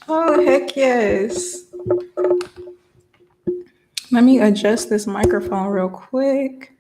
Oh, heck yes. Let me adjust this microphone real quick.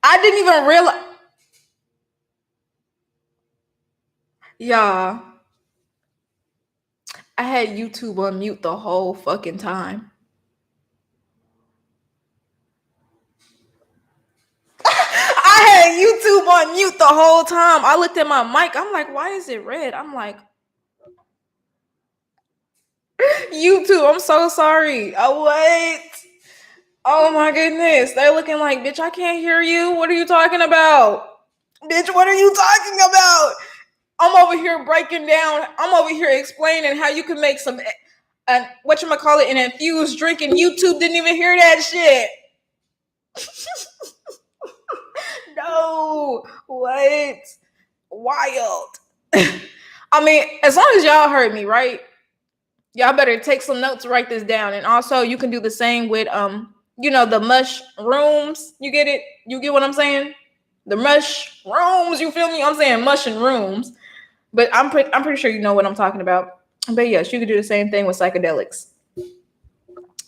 I didn't even realize. Yeah, I had YouTube on mute the whole fucking time. I had YouTube on mute the whole time. I looked at my mic. I'm like, why is it red? I'm like, YouTube, I'm so sorry. Oh, wait. Oh my goodness. They're looking like, bitch, I can't hear you. What are you talking about? Bitch, what are you talking about? I'm over here breaking down. I'm over here explaining how you can make some, whatchamacallit, an infused drink, and YouTube didn't even hear that shit. No. What? Wild. I mean, as long as y'all heard me, right? Y'all better take some notes, write this down. And also you can do the same with the mushrooms. You get it? You get what I'm saying? The mushrooms, you feel me? I'm saying mush and rooms. But I'm pretty sure you know what I'm talking about. But yes, you could do the same thing with psychedelics.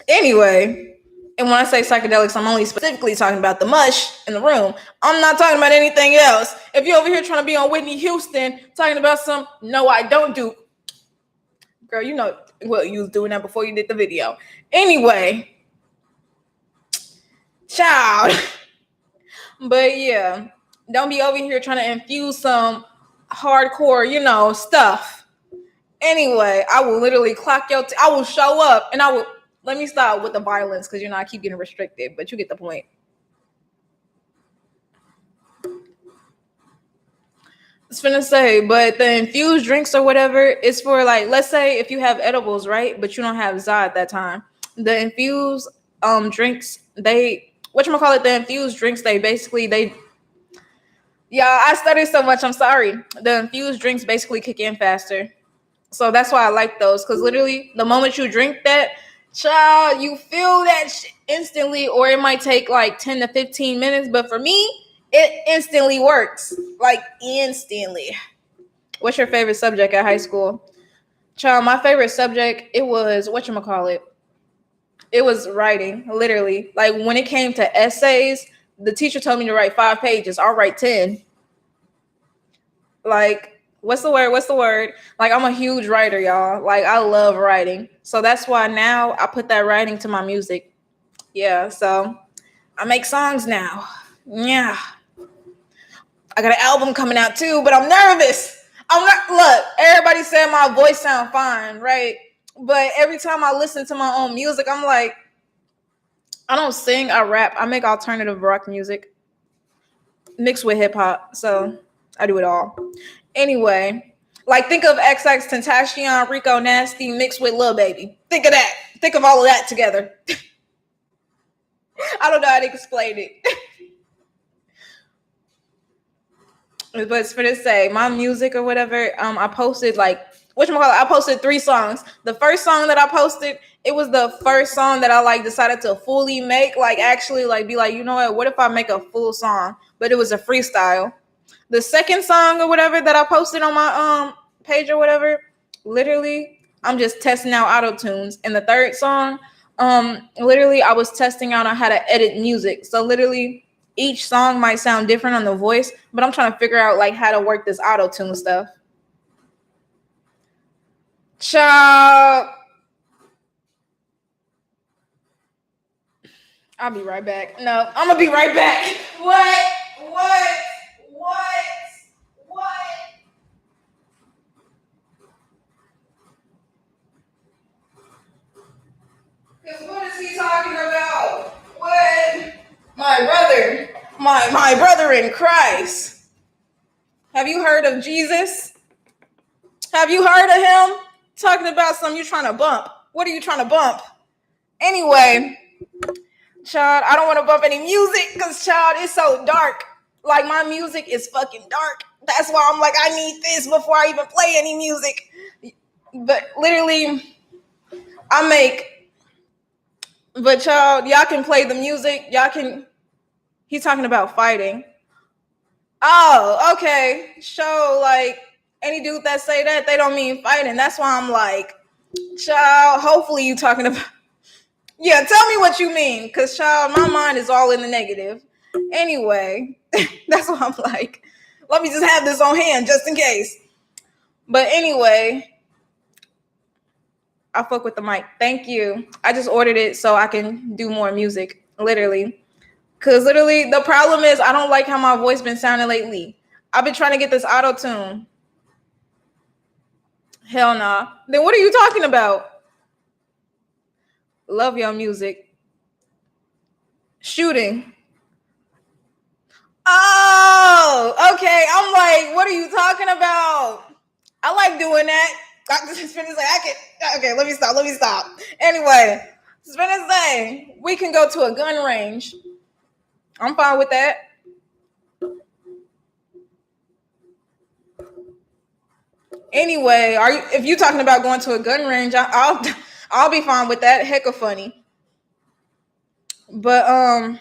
Anyway, and when I say psychedelics, I'm only specifically talking about the mush in the room. I'm not talking about anything else. If you're over here trying to be on Whitney Houston, talking about some, no, I don't do. Girl, you know what you was doing that before you did the video. Anyway, child. But yeah, don't be over here trying to infuse some hardcore, stuff. Anyway, I will literally clock I will show up and I will. Let me stop with the violence because I keep getting restricted, but you get the point. I was finna say, but the infused drinks or whatever is for, like, let's say if you have edibles, right? But you don't have za at that time. The infused drinks, the infused drinks, yeah, I studied so much, I'm sorry. The infused drinks basically kick in faster. So that's why I like those, because literally the moment you drink that, child, you feel that shit instantly, or it might take like 10 to 15 minutes. But for me, it instantly works. Like, instantly. What's your favorite subject at high school? Child, my favorite subject, it was, it was writing, literally. Like, when it came to essays, the teacher told me to write 5 pages. I'll write 10. Like, what's the word? Like, I'm a huge writer, y'all. Like, I love writing. So that's why now I put that writing to my music. Yeah, so I make songs now. Yeah. I got an album coming out too, but I'm nervous. Look, everybody said my voice sound fine, right? But every time I listen to my own music, I'm like, I don't sing, I rap. I make alternative rock music mixed with hip hop. So I do it all. Anyway, like, think of XX Tentacion, Rico Nasty mixed with Lil Baby. Think of that. Think of all of that together. I don't know how to explain it. But it's for to say, my music or whatever, I posted I posted 3 songs. The first song that I posted, it was the first song that I decided to fully make, actually be like, you know what if I make a full song? But it was a freestyle. The second song or whatever that I posted on my page or whatever, literally, I'm just testing out auto tunes. And the third song, literally, I was testing out on how to edit music. So literally, each song might sound different on the voice, but I'm trying to figure out how to work this auto tune stuff. Ciao. I'll be right back. No, I'm gonna be right back. What? Because what is he talking about? What? My brother. My brother in Christ. Have you heard of Jesus? Have you heard of him? Talking about something you trying to bump. What are you trying to bump? Anyway, child, I don't want to bump any music because, child, it's so dark. Like, my music is fucking dark. That's why I'm like, I need this before I even play any music. But literally, I make... But, child, y'all can play the music. Y'all can... He's talking about fighting. Oh, okay. So, any dude that say that, they don't mean fighting. That's why I'm like, child, hopefully you talking about... Yeah, tell me what you mean, because child, my mind is all in the negative. Anyway, that's what I'm like. Let me just have this on hand just in case. But anyway, I fuck with the mic. Thank you. I just ordered it so I can do more music. Literally. Cause literally the problem is I don't like how my voice been sounding lately. I've been trying to get this auto tune. Hell nah. Then what are you talking about? Love your music. Shooting. Oh, okay. I'm like, what are you talking about? I like doing that. Spinner's like, okay, let me stop. Anyway, Spinner's saying we can go to a gun range. I'm fine with that. Anyway, if you talking about going to a gun range, I'll be fine with that. Heck of funny. But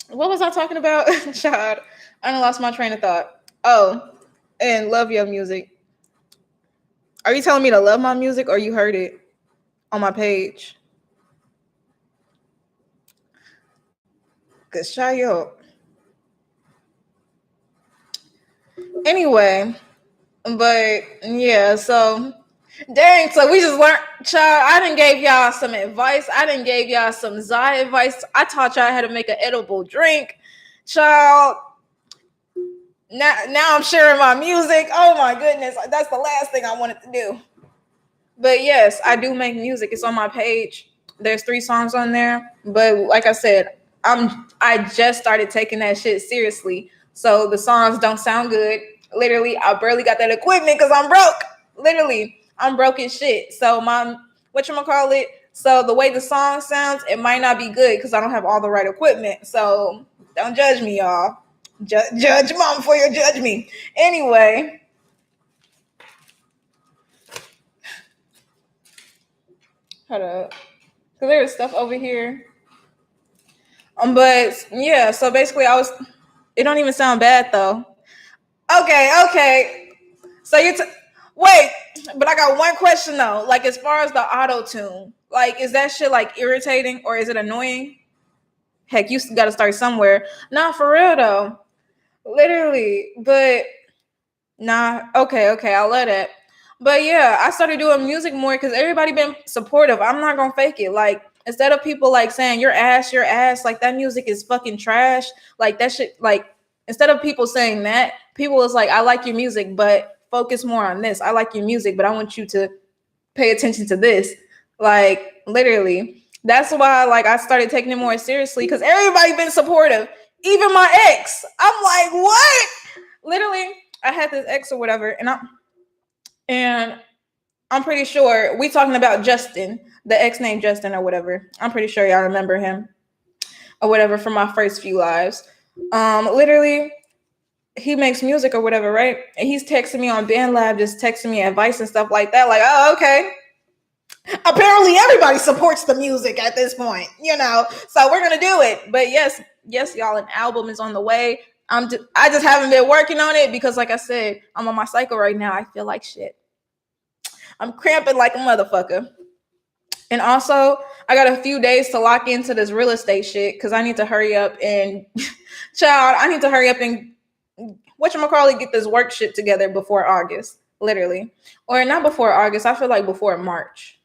what was I talking about? Child, I done lost my train of thought. Oh, and love your music. Are you telling me to love my music or you heard it on my page? Cause shy up. Anyway, but yeah, so dang, so we just learned, child. I done gave y'all some advice. I done gave y'all some Zai advice. I taught y'all how to make an edible drink, child. Now I'm sharing my music. Oh my goodness, that's the last thing I wanted to do. But yes, I do make music. It's on my page. There's 3 songs on there. But like I said, I just started taking that shit seriously. So the songs don't sound good. Literally, I barely got that equipment because I'm broke. Literally, I'm broke as shit. So whatchamacallit? So the way the song sounds, it might not be good because I don't have all the right equipment. So don't judge me, y'all. Judge mom before you judge me. Anyway. Hold up. Cause there's stuff over here. But yeah, so basically it don't even sound bad though. Okay. So wait, but I got one question though. Like as far as the auto tune, like is that shit like irritating or is it annoying? Heck, you got to start somewhere. Nah, for real though. Literally, but nah. Okay, I'll let it. But yeah, I started doing music more because everybody been supportive. I'm not gonna fake it. Like instead of people like saying your ass, like that music is fucking trash. Like that shit. Like instead of people saying that, people was like, I like your music, but focus more on this. I like your music, but I want you to pay attention to this. Like literally, that's why like I started taking it more seriously because everybody been supportive. Even my ex. I'm like, what? Literally, I had this ex or whatever, and I'm pretty sure we talking about Justin, the ex named Justin or whatever. I'm pretty sure y'all remember him or whatever from my first few lives. Literally, he makes music or whatever, right? And he's texting me on BandLab, just texting me advice and stuff like that. Like, oh, okay. Apparently, everybody supports the music at this point, So we're gonna do it. But yes, y'all, an album is on the way. I just haven't been working on it because, like I said, I'm on my cycle right now. I feel like shit. I'm cramping like a motherfucker. And also, I got a few days to lock into this real estate shit because I need to hurry up and, child, I need to hurry up and, whatchamacallit, get this work shit together before August, literally. Or not before August, I feel like before March.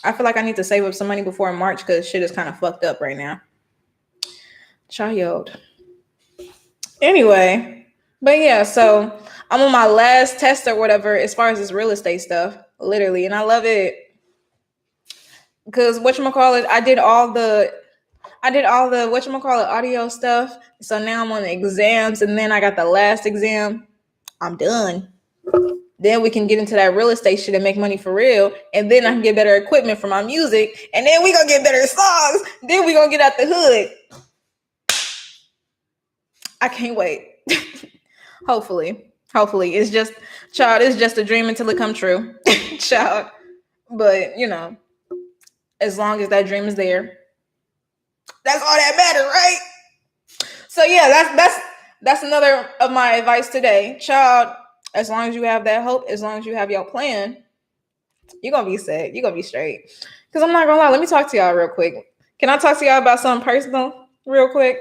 I feel like I need to save up some money before March because shit is kind of fucked up right now. Child. Anyway, but yeah, so I'm on my last test or whatever as far as this real estate stuff, literally, and I love it. Because whatchamacallit, I did all the whatchamacallit audio stuff. So now I'm on the exams, and then I got the last exam. I'm done. Then we can get into that real estate shit and make money for real. And then I can get better equipment for my music. And then we gonna get better songs. Then we gonna get out the hood. I can't wait. Hopefully. It's just, child, it's just a dream until it come true. Child. But, as long as that dream is there, that's all that matters, right? So yeah, that's another of my advice today. Child, as long as you have that hope, as long as you have your plan, You're gonna be set. You're gonna be straight. Cause I'm not gonna lie. Let me talk to y'all real quick. Can I talk to y'all about something personal real quick?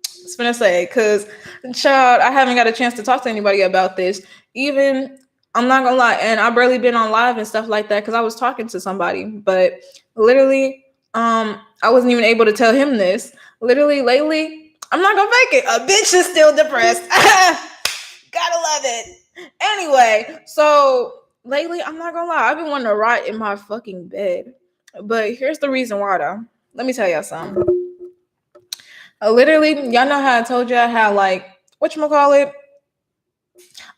I was gonna say, cause child, I haven't got a chance to talk to anybody about this. Even I'm not gonna lie, and I've barely been on live and stuff like that because I was talking to somebody, but literally, I wasn't even able to tell him this. Literally, lately, I'm not gonna fake it. A bitch is still depressed. Gotta love it. Anyway, so lately, I'm not gonna lie, I've been wanting to rot in my fucking bed. But here's the reason why, though. Let me tell y'all something. Literally, y'all know how I told y'all how, like, whatchamacallit,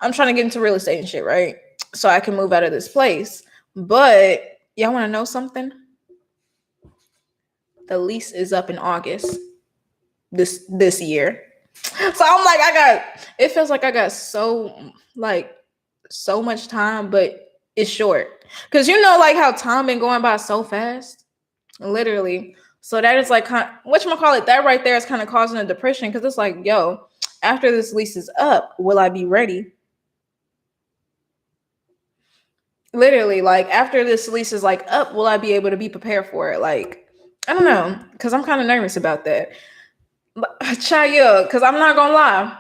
I'm trying to get into real estate and shit, right? So I can move out of this place. But y'all want to know something? The lease is up in August this year. So I'm like, it feels like I got so much time, but it's short. Cause you know, like how time been going by so fast, literally. So that is like whatchamacallit, that right there is kind of causing a depression because it's like, yo, after this lease is up, will I be ready? Literally, like after this lease is like up, will I be able to be prepared for it? Like, I don't know, because I'm kind of nervous about that. Chaya, because I'm not gonna lie.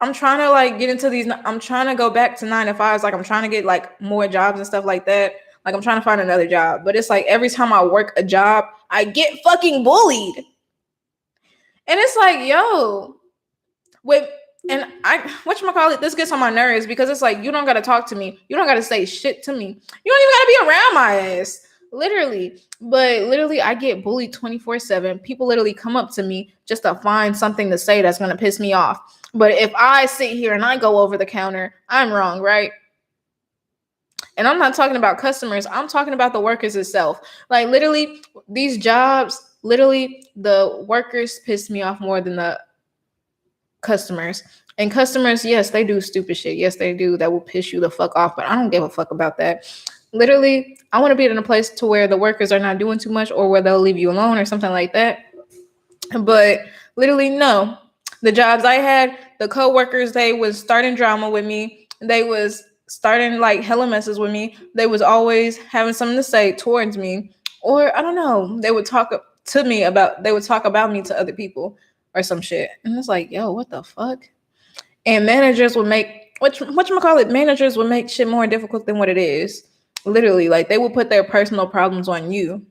I'm trying to like get into these. I'm trying to go back to 9 to 5s. Like I'm trying to get like more jobs and stuff like that. Like I'm trying to find another job. But it's like every time I work a job, I get fucking bullied. And it's like, yo, whatchamacallit, this gets on my nerves because it's like, you don't got to talk to me. You don't got to say shit to me. You don't even got to be around my ass. Literally. But literally, I get bullied 24/7. People literally come up to me just to find something to say that's going to piss me off. But if I sit here and I go over the counter, I'm wrong, right? And I'm not talking about customers. I'm talking about the workers itself. Like literally, these jobs, literally, the workers piss me off more than the customers. And customers, yes, they do stupid shit. Yes, they do. That will piss you the fuck off. But I don't give a fuck about that. Literally, I want to be in a place to where the workers are not doing too much or where they'll leave you alone or something like that. But literally, no. The jobs I had, the co-workers, they was starting drama with me. They was starting like hella messes with me. They was always having something to say towards me. Or I don't know, they would talk about me to other people or some shit. And it's like, yo, what the fuck? And managers would make managers would make shit more difficult than what it is. Literally, like they will put their personal problems on you.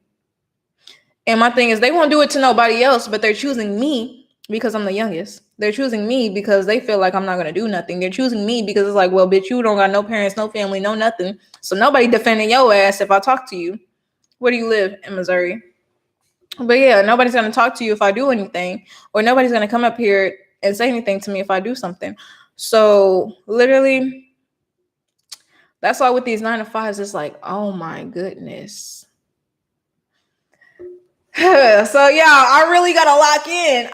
And my thing is, they won't do it to nobody else, but they're choosing me because I'm the youngest. They're choosing me because they feel like I'm not going to do nothing. They're choosing me because it's like, well, bitch, you don't got no parents, no family, no nothing. So nobody defending your ass if I talk to you. Where do you live? In Missouri. But yeah, nobody's going to talk to you if I do anything, or nobody's going to come up here and say anything to me if I do something. So literally, that's why with these 9 to 5s, it's like, oh my goodness. So yeah, I really gotta lock in.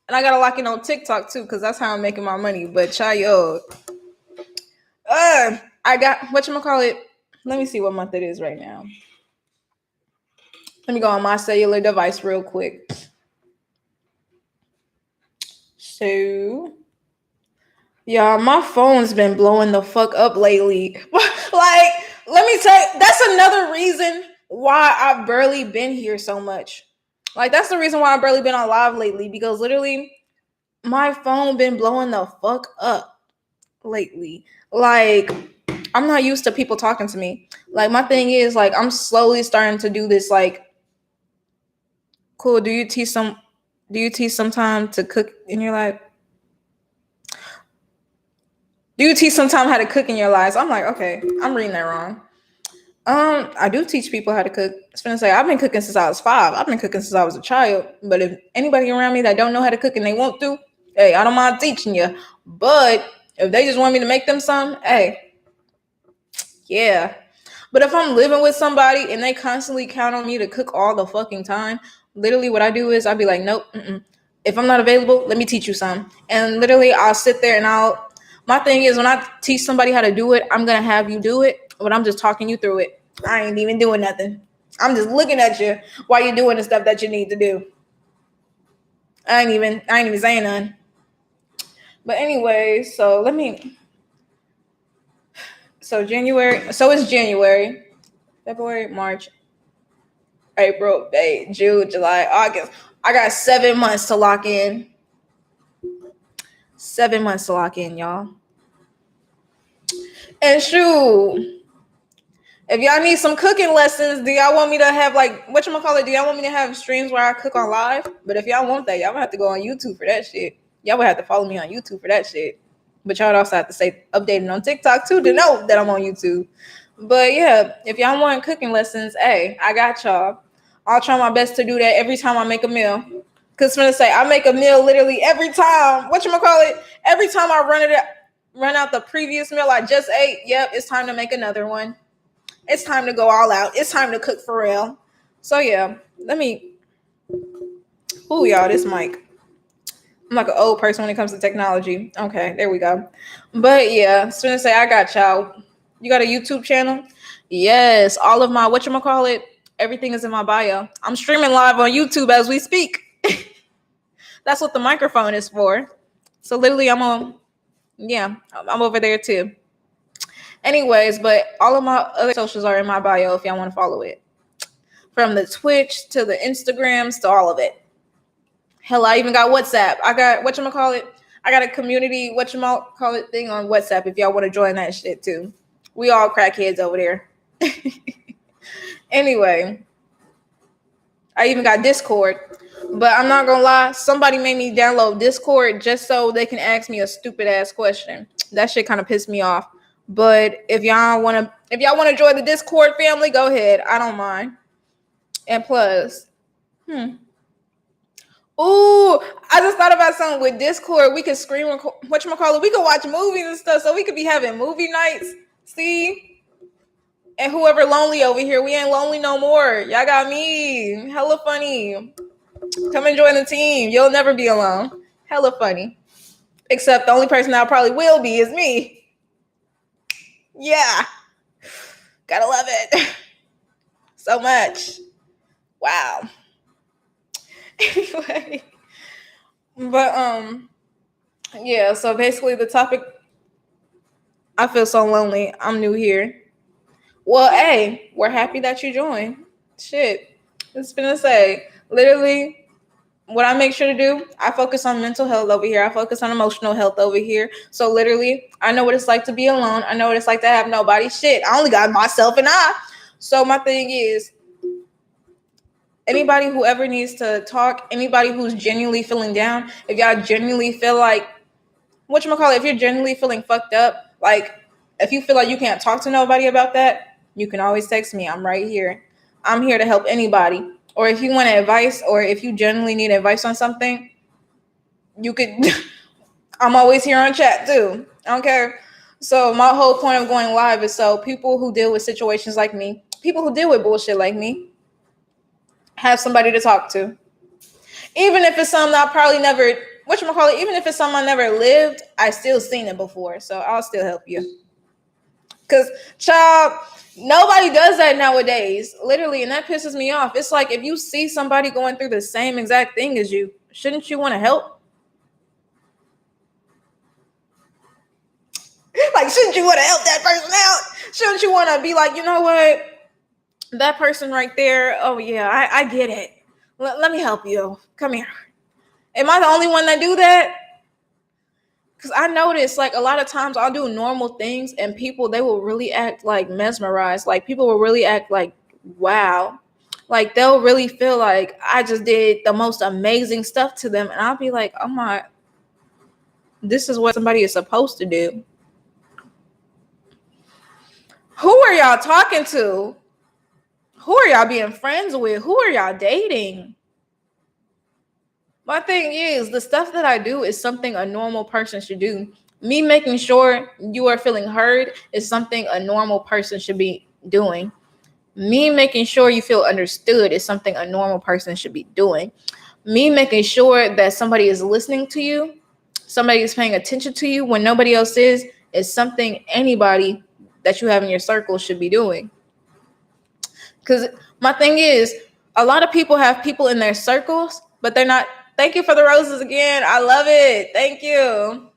And I gotta lock in on TikTok too, because that's how I'm making my money. But child, I got whatchamacallit. Let me see what month it is right now. Let me go on my cellular device real quick. So yeah, my phone's been blowing the fuck up lately. Like, let me tell you, that's another reason why I've barely been here so much. Like, that's the reason why I've barely been on live lately, because literally my phone been blowing the fuck up lately. Like, I'm not used to people talking to me. Like, my thing is, like, I'm slowly starting to do this, like, cool, do you teach some time to cook in your life? Do you teach some time how to cook in your lives? I'm like, okay, I'm reading that wrong. I do teach people how to cook. I was gonna say, I've been cooking since I was 5. I've been cooking since I was a child. But if anybody around me that don't know how to cook and they want to, hey, I don't mind teaching you. But if they just want me to make them some, hey, yeah. But if I'm living with somebody and they constantly count on me to cook all the fucking time, literally what I do is I'll be like, nope. If I'm not available, let me teach you some. And literally I'll sit there and my thing is, when I teach somebody how to do it, I'm going to have you do it, but I'm just talking you through it. I ain't even doing nothing. I'm just looking at you while you're doing the stuff that you need to do. I ain't even saying nothing. But anyway, so let me So January. So it's January, February, March, April, May, June, July, August. I got 7 months to lock in. 7 months to lock in, y'all. And shoot, if y'all need some cooking lessons, do y'all want me to have like whatchamacallit? Do y'all want me to have streams where I cook on live? But if y'all want that, y'all would have to go on YouTube for that shit. Y'all would have to follow me on YouTube for that shit. But y'all would also have to stay updated on TikTok too to know that I'm on YouTube. But yeah, if y'all want cooking lessons, hey, I got y'all. I'll try my best to do that every time I make a meal. Cause I'm gonna say I make a meal literally every time. Whatchamacallit? Every time I run out the previous meal I just ate. Yep, it's time to make another one. It's time to go all out. It's time to cook for real. So yeah, let me. Ooh, y'all, this mic. I'm like an old person when it comes to technology. Okay, there we go. But yeah, I was gonna say I got y'all. You got a YouTube channel? Yes, all of my whatchamacallit, everything is in my bio. I'm streaming live on YouTube as we speak. That's what the microphone is for. So literally, I'm over there too. Anyways, but all of my other socials are in my bio if y'all want to follow it. From the Twitch to the Instagrams to all of it. Hell, I even got WhatsApp. I got whatchamacallit. I got a community whatchamacallit thing on WhatsApp if y'all want to join that shit too. We all crackheads over there. Anyway, I even got Discord. But I'm not gonna lie, somebody made me download Discord just so they can ask me a stupid ass question. That shit kind of pissed me off. But if y'all wanna join the Discord family, go ahead. I don't mind. And plus, ooh, I just thought about something with Discord. We could screen record, whatchamacallit, we could watch movies and stuff, so we could be having movie nights. See? And whoever lonely over here, we ain't lonely no more. Y'all got me. Hella funny. Come and join the team. You'll never be alone. Hella funny. Except the only person I probably will be is me. Yeah. Gotta love it. So much. Wow. Anyway. But yeah, so basically the topic, I feel so lonely. I'm new here. Well, hey, we're happy that you joined. Shit. It's gonna say, literally, what I make sure to do, I focus on mental health over here. I focus on emotional health over here. So literally, I know what it's like to be alone. I know what it's like to have nobody. Shit, I only got myself and I. So my thing is, anybody who ever needs to talk, anybody who's genuinely feeling down, if y'all genuinely feel like, if you're genuinely feeling fucked up, like if you feel like you can't talk to nobody about that, you can always text me. I'm right here. I'm here to help anybody. Or if you want advice, or if you genuinely need advice on something, you could, I'm always here on chat too. Okay. So my whole point of going live is so people who deal with situations like me, people who deal with bullshit like me, have somebody to talk to. Even if it's something I probably never, even if it's something I never lived, I still seen it before. So I'll still help you. Because, child, nobody does that nowadays. Literally, and that pisses me off. It's like if you see somebody going through the same exact thing as you, shouldn't you want to help? Like, shouldn't you want to help that person out? Shouldn't you want to be like, you know what? That person right there, oh yeah, I get it. Let me help you. Come here. Am I the only one that do that? Because I notice, like, a lot of times I'll do normal things and people, they will really act like mesmerized. Like, people will really act like, wow. Like, they'll really feel like I just did the most amazing stuff to them. And I'll be like, oh my, this is what somebody is supposed to do. Who are y'all talking to? Who are y'all being friends with? Who are y'all dating? My thing is, the stuff that I do is something a normal person should do. Me making sure you are feeling heard is something a normal person should be doing. Me making sure you feel understood is something a normal person should be doing. Me making sure that somebody is listening to you, somebody is paying attention to you when nobody else is something anybody that you have in your circle should be doing. Because my thing is, a lot of people have people in their circles, but they're not. Thank you for the roses again. I love it. Thank you.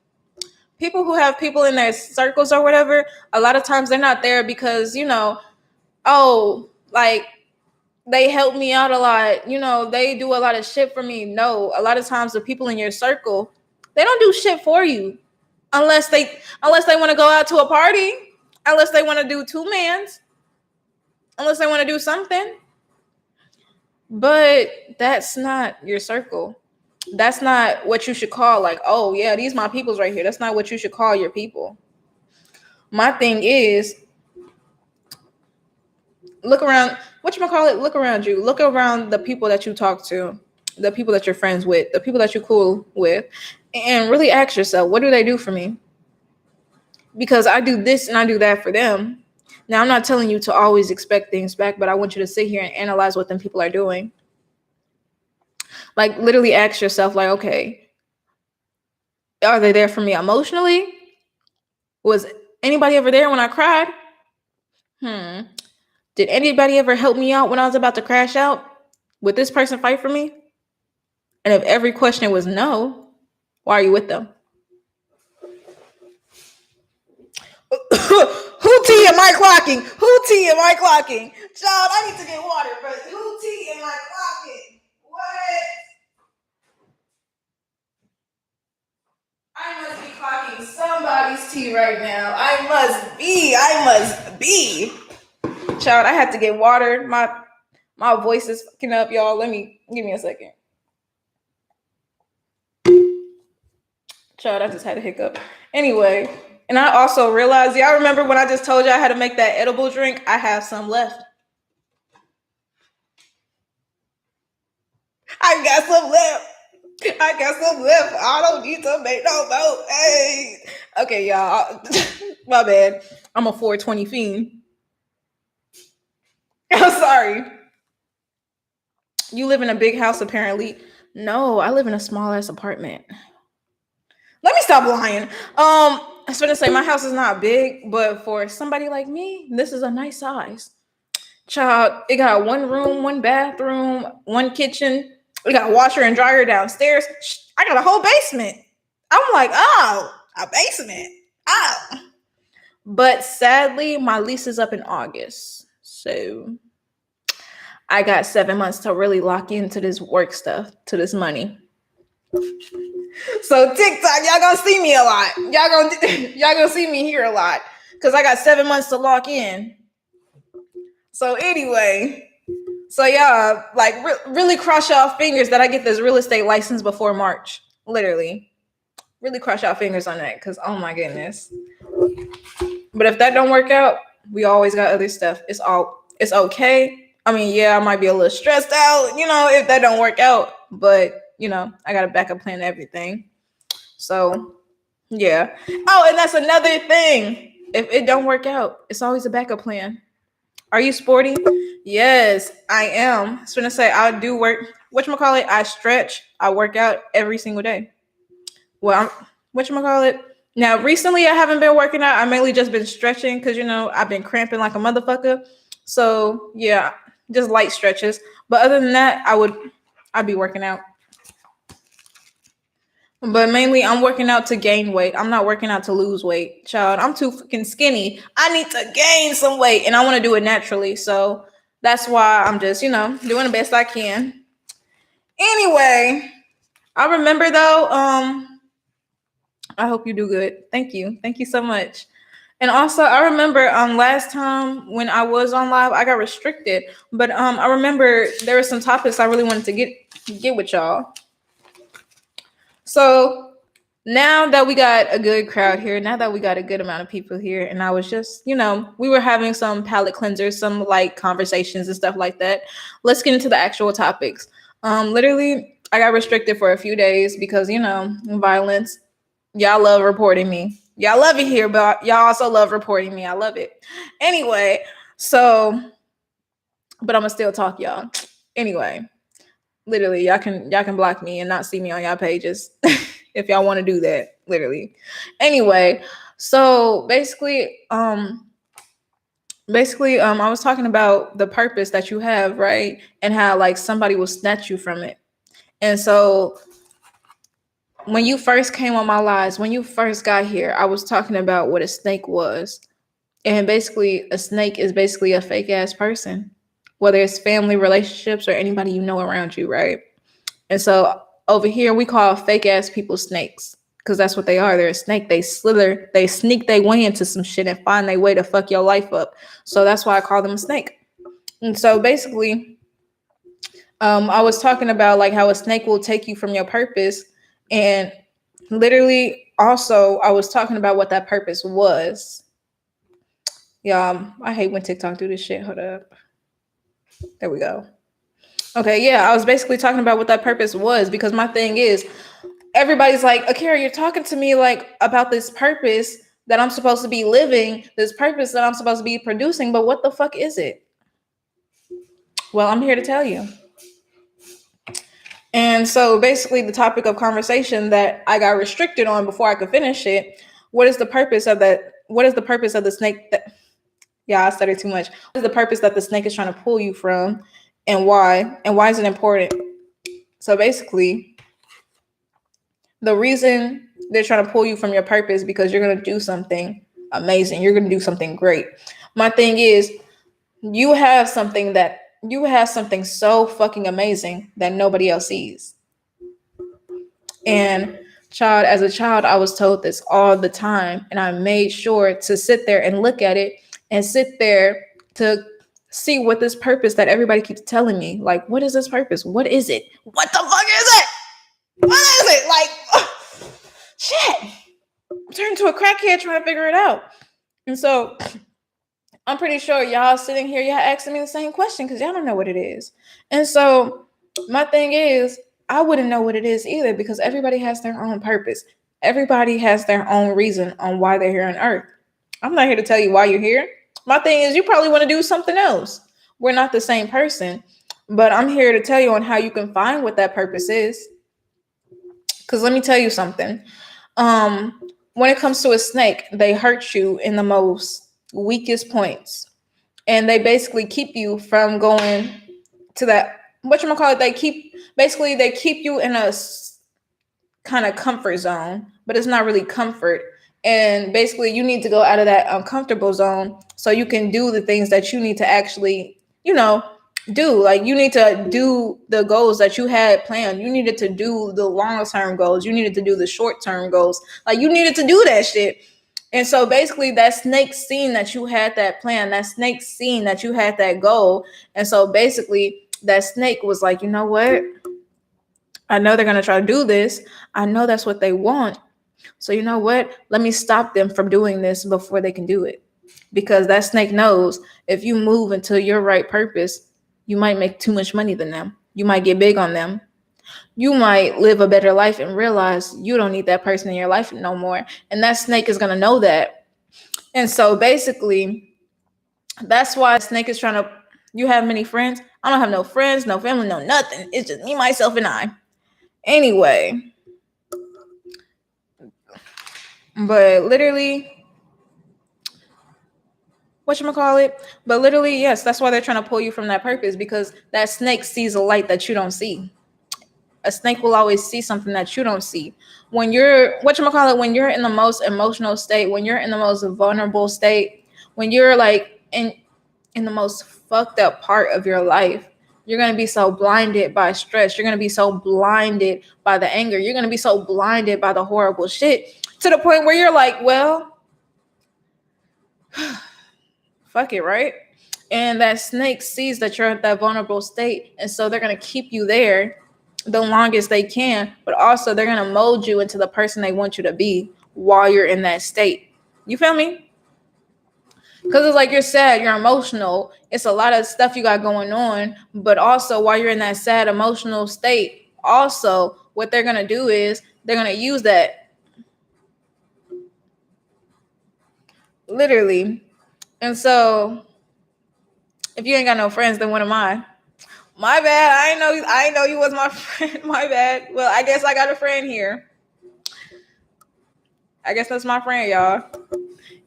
people who have people in their circles or whatever, a lot of times they're not there because, oh, like they help me out a lot. They do a lot of shit for me. No, a lot of times the people in your circle, they don't do shit for you unless they want to go out to a party, unless they want to do two mans, unless they want to do something. But that's not your circle. That's not what you should call like, oh yeah, these my peoples right here. That's not what you should call your people. My thing is, look around, look around you. Look around the people that you talk to, the people that you're friends with, the people that you're cool with, and really ask yourself, what do they do for me? Because I do this and I do that for them. Now, I'm not telling you to always expect things back, but I want you to sit here and analyze what them people are doing. Like, literally ask yourself, like, okay, are they there for me emotionally? Was anybody ever there when I cried? Did anybody ever help me out when I was about to crash out? Would this person fight for me? And if every question was no, why are you with them? Who tea am I clocking? Who tea am I clocking? Child, I need to get water, but who tea am I clocking? What? I must be clocking somebody's tea right now. I must be. Child, I had to get water. My voice is fucking up, y'all. Give me a second. Child, I just had a hiccup. Anyway, and I also realized, y'all remember when I just told you I had to make that edible drink? I have some left. I got some left. I don't need to make no more. Hey. Okay, y'all. My bad. I'm a 420 fiend. I'm sorry. You live in a big house, apparently. No, I live in a small ass apartment. Let me stop lying. I was gonna say my house is not big, but for somebody like me, this is a nice size. Child, it got one room, one bathroom, one kitchen. We got a washer and dryer downstairs. I got a whole basement. I'm like, oh, a basement. Oh. But sadly, my lease is up in August. So I got 7 months to really lock into this work stuff, to this money. So TikTok, y'all gonna see me a lot. Y'all gonna see me here a lot. Because I got 7 months to lock in. So anyway, so y'all, like, really cross y'all fingers that I get this real estate license before March. Literally. Really cross y'all fingers on that, because oh my goodness. But if that don't work out, we always got other stuff. It's okay. I mean, yeah, I might be a little stressed out, if that don't work out. But, I got a backup plan to everything. So, yeah. Oh, and that's another thing. If it don't work out, it's always a backup plan. Are you sporty? Yes, I am. I was going to say, I do work. Whatchamacallit? I stretch. I work out every single day. Well, whatchamacallit? Now, recently, I haven't been working out. I mainly just been stretching because, I've been cramping like a motherfucker. So, yeah, just light stretches. But other than that, I'd be working out. But mainly, I'm working out to gain weight. I'm not working out to lose weight. Child, I'm too freaking skinny. I need to gain some weight, and I want to do it naturally. So that's why I'm just, doing the best I can. Anyway, I remember, though, I hope you do good. Thank you. Thank you so much. And also, I remember last time when I was on live, I got restricted. But I remember there were some topics I really wanted to get with y'all. So now that we got a good crowd here, now that we got a good amount of people here, and I was just, we were having some palate cleansers, some light conversations and stuff like that. Let's get into the actual topics. Literally, I got restricted for a few days because, violence. Y'all love reporting me. Y'all love it here, but y'all also love reporting me. I love it. Anyway, so, but I'm gonna still talk, y'all. Anyway. Literally, y'all can block me and not see me on y'all pages if y'all want to do that. Literally. Anyway, so basically, I was talking about the purpose that you have, right? And how like somebody will snatch you from it. And so when you first came on my lives, when you first got here, I was talking about what a snake was. And basically, a snake is basically a fake ass person, whether it's family relationships or anybody you know around you, right? And so over here, we call fake ass people snakes because that's what they are. They're a snake. They slither, they sneak their way into some shit and find their way to fuck your life up. So that's why I call them a snake. And so basically, I was talking about like how a snake will take you from your purpose. And literally, also, I was talking about what that purpose was. Yeah, I hate when TikTok do this shit. Hold up. There we go. Okay, yeah, I was basically talking about what that purpose was because my thing is, everybody's like, Akira, you're talking to me like about this purpose that I'm supposed to be living, this purpose that I'm supposed to be producing, but what the fuck is it? Well, I'm here to tell you. And so basically the topic of conversation that I got restricted on before I could finish it, what is the purpose of that? What is the purpose of the snake that, yeah, I stuttered too much. What is the purpose that the snake is trying to pull you from and why? And why is it important? So basically, the reason they're trying to pull you from your purpose because you're going to do something amazing. You're going to do something great. My thing is, you have something so fucking amazing that nobody else sees. And as a child, I was told this all the time, and I made sure to sit there and look at it and sit there to see what this purpose that everybody keeps telling me, like, what is this purpose? What is it? What the fuck is it? What is it? Like, shit. I'm turning to a crackhead trying to figure it out. And so I'm pretty sure y'all sitting here, y'all asking me the same question because y'all don't know what it is. And so my thing is, I wouldn't know what it is either because everybody has their own purpose. Everybody has their own reason on why they're here on earth. I'm not here to tell you why you're here. My thing is, you probably want to do something else. We're not the same person, but I'm here to tell you on how you can find what that purpose is. Because let me tell you something. When it comes to a snake, they hurt you in the most weakest points. And they basically keep you from going to that, whatchamacallit, they keep you in a kind of comfort zone, but it's not really comfort. And basically you need to go out of that uncomfortable zone so you can do the things that you need to actually, do. Like, you need to do the goals that you had planned. You needed to do the long-term goals. You needed to do the short-term goals. Like, you needed to do that shit. And so basically that snake seen that you had that plan, that snake seen that you had that goal. And so basically that snake was like, you know what? I know they're going to try to do this. I know that's what they want. So you know what? Let me stop them from doing this before they can do it. Because that snake knows if you move into your right purpose, you might make too much money than them. You might get big on them. You might live a better life and realize you don't need that person in your life no more. And that snake is going to know that. And so basically, that's why snake is trying to, you have many friends. I don't have no friends, no family, no nothing. It's just me, myself, and I. Anyway. But literally, but literally, yes, that's why they're trying to pull you from that purpose, because that snake sees a light that you don't see. A snake will always see something that you don't see. When you're, when you're in the most emotional state, when you're in the most vulnerable state, when you're like in the most fucked up part of your life, you're going to be so blinded by stress. You're going to be so blinded by the anger. You're going to be so blinded by the horrible shit to the point where you're like, well, fuck it, right? And that snake sees that you're at that vulnerable state. And so they're going to keep you there the longest they can, but also they're going to mold you into the person they want you to be while you're in that state. You feel me? Because it's like you're sad, you're emotional. It's a lot of stuff you got going on, but also while you're in that sad emotional state, also what they're going to do is they're going to use that. Literally. And so if you ain't got no friends, then what am I? My bad. I ain't know you was my friend. My bad. Well, I guess I got a friend here. I guess that's my friend, y'all.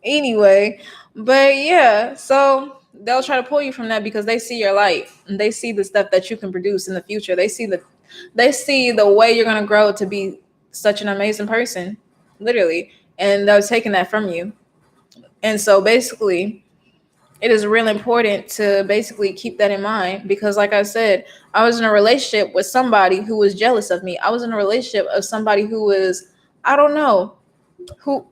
Anyway, but yeah, so they'll try to pull you from that because they see your light and they see the stuff that you can produce in the future. They see the way you're gonna grow to be such an amazing person, literally, and that was taking that from you. And so basically, it is really important to basically keep that in mind because, like I said, I was in a relationship with somebody who was jealous of me. I was in a relationship of somebody who was, I don't know, who.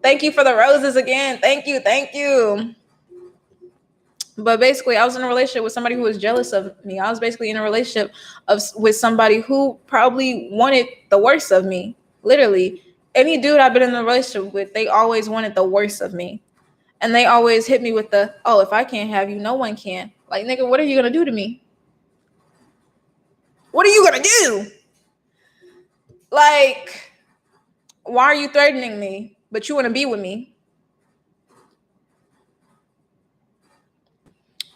Thank you for the roses again. Thank you, thank you. But basically, I was in a relationship with somebody who was jealous of me. I was basically in a relationship with somebody who probably wanted the worst of me. Literally, any dude I've been in a relationship with, they always wanted the worst of me. And they always hit me with the, oh, if I can't have you, no one can. Like, nigga, what are you going to do to me? What are you going to do? Like, why are you threatening me, but you want to be with me?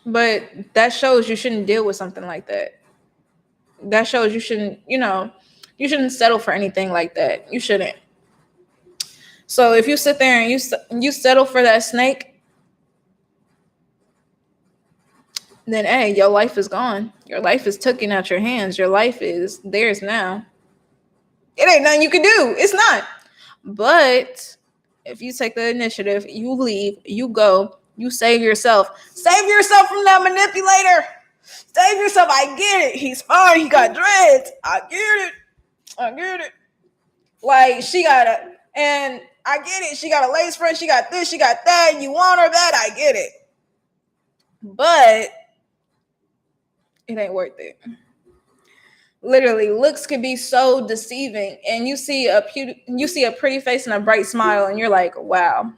But that shows you shouldn't deal with something like that. That shows you shouldn't, you shouldn't settle for anything like that. You shouldn't. So if you sit there and you settle for that snake, then hey, your life is gone. Your life is taken out your hands. Your life is theirs now. It ain't nothing you can do. It's not. But if you take the initiative, you leave, you go, you save yourself. Save yourself from that manipulator. Save yourself. I get it. He's fine. He got dreads. I get it. Like, she got a, and I get it. She got a lace front. She got this. She got that. And you want her that. I get it. But it ain't worth it. Literally, looks can be so deceiving, and you see a pretty face and a bright smile, and you're like, wow.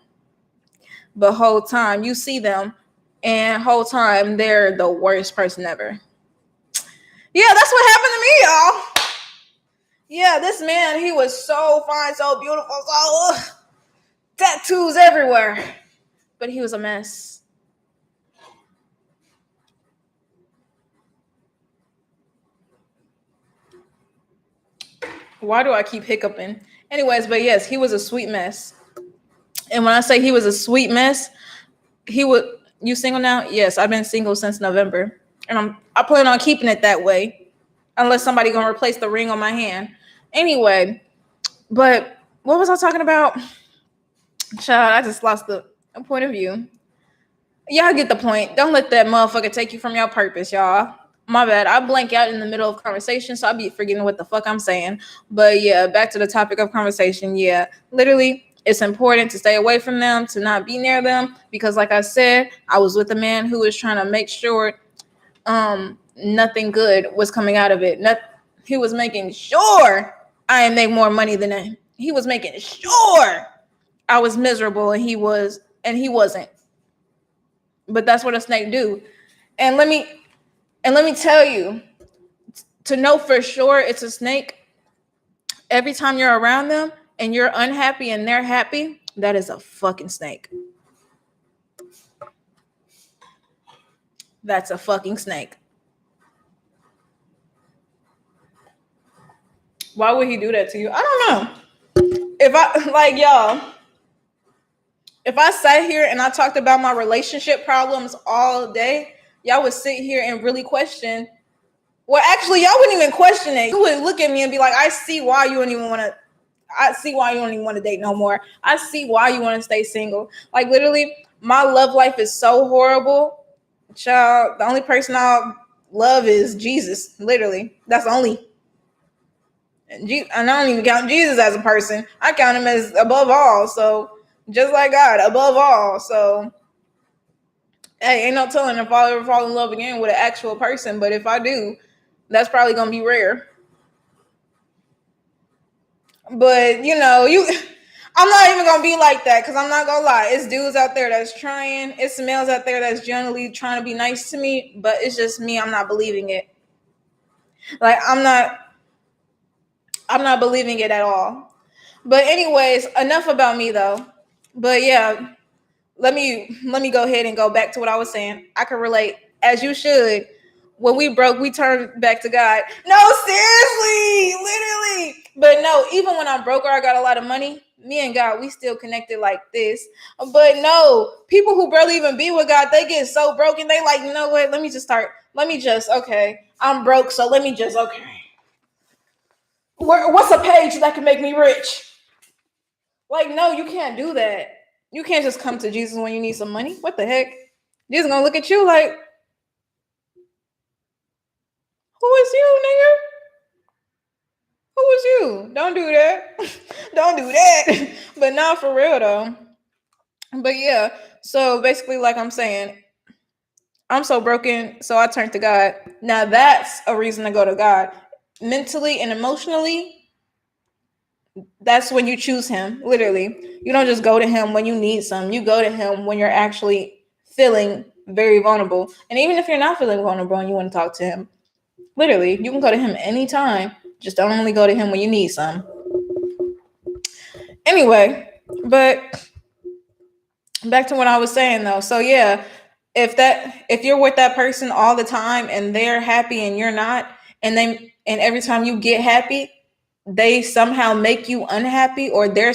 But whole time you see them, and whole time they're the worst person ever. Yeah, that's what happened to me, y'all. Yeah, this man, he was so fine, so beautiful, so tattoos everywhere, but he was a mess. Why do I keep hiccuping? Anyways, but yes, he was a sweet mess. And when I say he was a sweet mess, he would. You single now? Yes, I've been single since November, and I plan on keeping it that way, unless somebody gonna replace the ring on my hand. Anyway, but what was I talking about? Child, I just lost the point of view. Y'all get the point. Don't let that motherfucker take you from your purpose, y'all. My bad. I blank out in the middle of conversation, so I'll be forgetting what the fuck I'm saying. But yeah, back to the topic of conversation. Yeah, literally, it's important to stay away from them, to not be near them, because like I said, I was with a man who was trying to make sure nothing good was coming out of it. He was making sure I make more money than him. He was making sure I was miserable, and he wasn't. But that's what a snake do. And let me tell you, to know for sure it's a snake, every time you're around them and you're unhappy and they're happy, that is a fucking snake. That's a fucking snake. Why would he do that to you? I don't know. If I sat here and I talked about my relationship problems all day, y'all would sit here and really question. Well, actually, y'all wouldn't even question it. You would look at me and be like, I see why you don't even want to date no more. I see why you want to stay single. Like, literally, my love life is so horrible. Child, the only person I love is Jesus. Literally. That's the only. And I don't even count Jesus as a person. I count him as above all. So, just like God, above all. So, hey, ain't no telling if I'll ever fall in love again with an actual person. But if I do, that's probably going to be rare. But, I'm not even going to be like that, because I'm not going to lie. It's dudes out there that's trying. It's males out there that's generally trying to be nice to me. But it's just me. I'm not believing it. Like, I'm not believing it at all. But anyways, enough about me, though. But yeah, let me go ahead and go back to what I was saying. I can relate, as you should. When we broke, we turned back to God. No, seriously, literally. But no, even when I'm broke or I got a lot of money, me and God, we still connected like this. But no, people who barely even be with God, they get so broken. They like, you know what? Okay, I'm broke, so okay. What's a page that can make me rich? Like, no, you can't do that. You can't just come to Jesus when you need some money. What the heck? Jesus gonna look at you like, who is you, nigga? Who is you? Don't do that. Don't do that. But not for real though. But yeah, so basically, like I'm saying, I'm so broken, so I turned to God. Now that's a reason to go to God. Mentally and emotionally, that's when you choose Him. Literally, you don't just go to Him when you need some. You go to Him when you're actually feeling very vulnerable. And even if you're not feeling vulnerable and you want to talk to Him, literally, you can go to Him anytime. Just don't only go to Him when you need some. Anyway, but back to what I was saying though. So yeah, if you're with that person all the time and they're happy and you're not, and every time you get happy, they somehow make you unhappy, or they're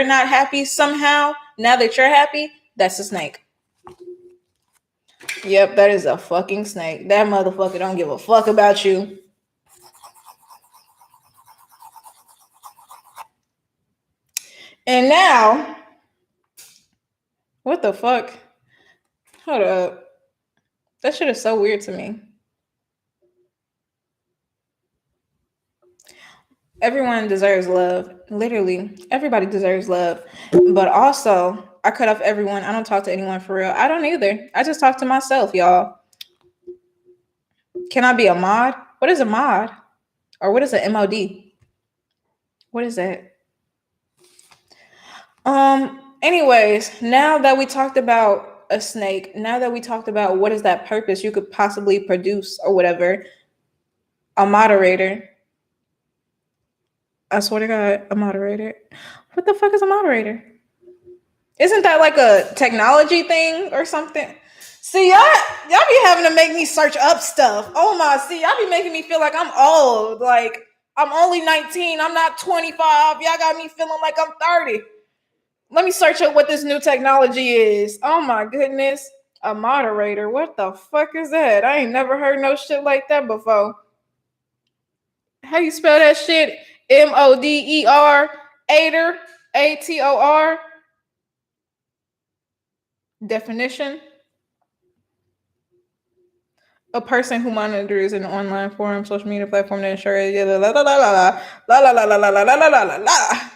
not happy somehow now that you're happy, that's a snake. Yep, that is a fucking snake. That motherfucker don't give a fuck about you. And now, what the fuck? Hold up. That shit is so weird to me. Everyone deserves love. Literally, everybody deserves love. But also, I cut off everyone. I don't talk to anyone for real. I don't either. I just talk to myself, y'all. Can I be a mod? What is a mod? Or what is an MOD? What is that? Anyways, now that we talked about a snake, now that we talked about what is that purpose you could possibly produce or whatever, a moderator. I swear to God, a moderator. What the fuck is a moderator? Isn't that like a technology thing or something? See, y'all be having to make me search up stuff. Oh my, see, y'all be making me feel like I'm old. Like, I'm only 19. I'm not 25. Y'all got me feeling like I'm 30. Let me search up what this new technology is. Oh my goodness. A moderator. What the fuck is that? I ain't never heard no shit like that before. How you spell that shit? MODER, Ator, ATOR. Definition: a person who monitors an online forum, social media platform that ensures la la la la la la la la la la la la la la la.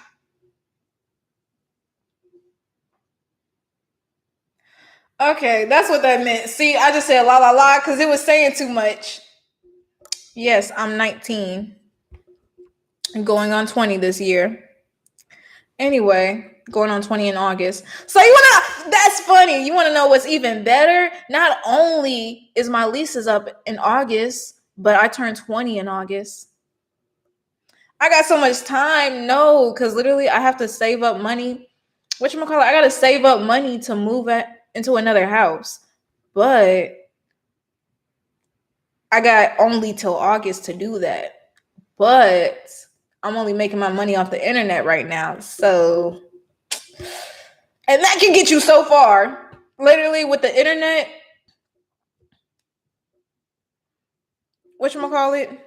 Okay, that's what that meant. See, I just said la la la because it was saying too much. Yes, I'm 19. Going on 20 this year. Anyway, going on 20 in August. So that's funny. You want to know what's even better? Not only is my lease is up in August, but I turned 20 in August. I got so much time. No, because literally I have to save up money. I got to save up money to move into another house. But I got only till August to do that. But I'm only making my money off the internet right now. So, and that can get you so far. Literally with the internet, whatchamacallit?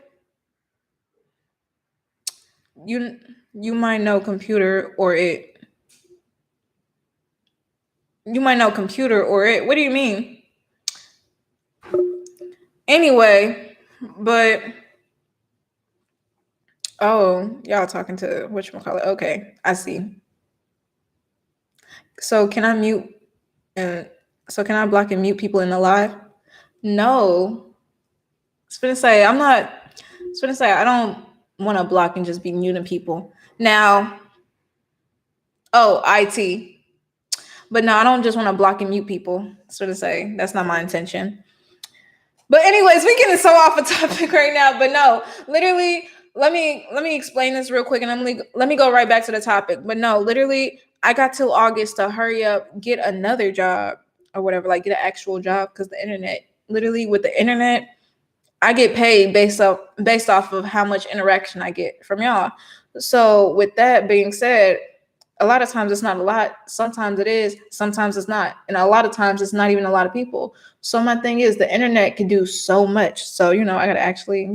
You might know computer or it. You might know computer or it. What do you mean? Anyway, but oh, y'all talking to whatchamacallit. Okay, I see. So can I mute and so can I block and mute people in the live? No. I was gonna say I don't want to block and just be muting people. Now, oh, IT. But no, I don't just want to block and mute people. So to say, that's not my intention. But anyways, we're getting so off a topic right now. But no, literally, let me explain this real quick, and let me go right back to the topic. But no, literally, I got till August to hurry up, get another job or whatever, like get an actual job, because the internet, literally with the internet, I get paid based off of how much interaction I get from y'all. So with that being said, a lot of times it's not a lot. Sometimes it is. Sometimes it's not. And a lot of times it's not even a lot of people. So my thing is the internet can do so much. So, I got to actually,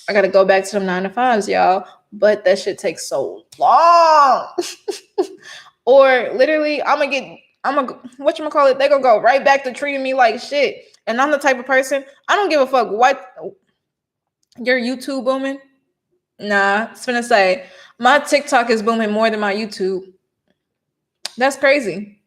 I gotta go back to them 9 to 5s, y'all. But that shit takes so long. Or literally, whatchamacallit, they gonna go right back to treating me like shit. And I'm the type of person, I don't give a fuck what your YouTube booming. Nah, it's gonna say my TikTok is booming more than my YouTube. That's crazy.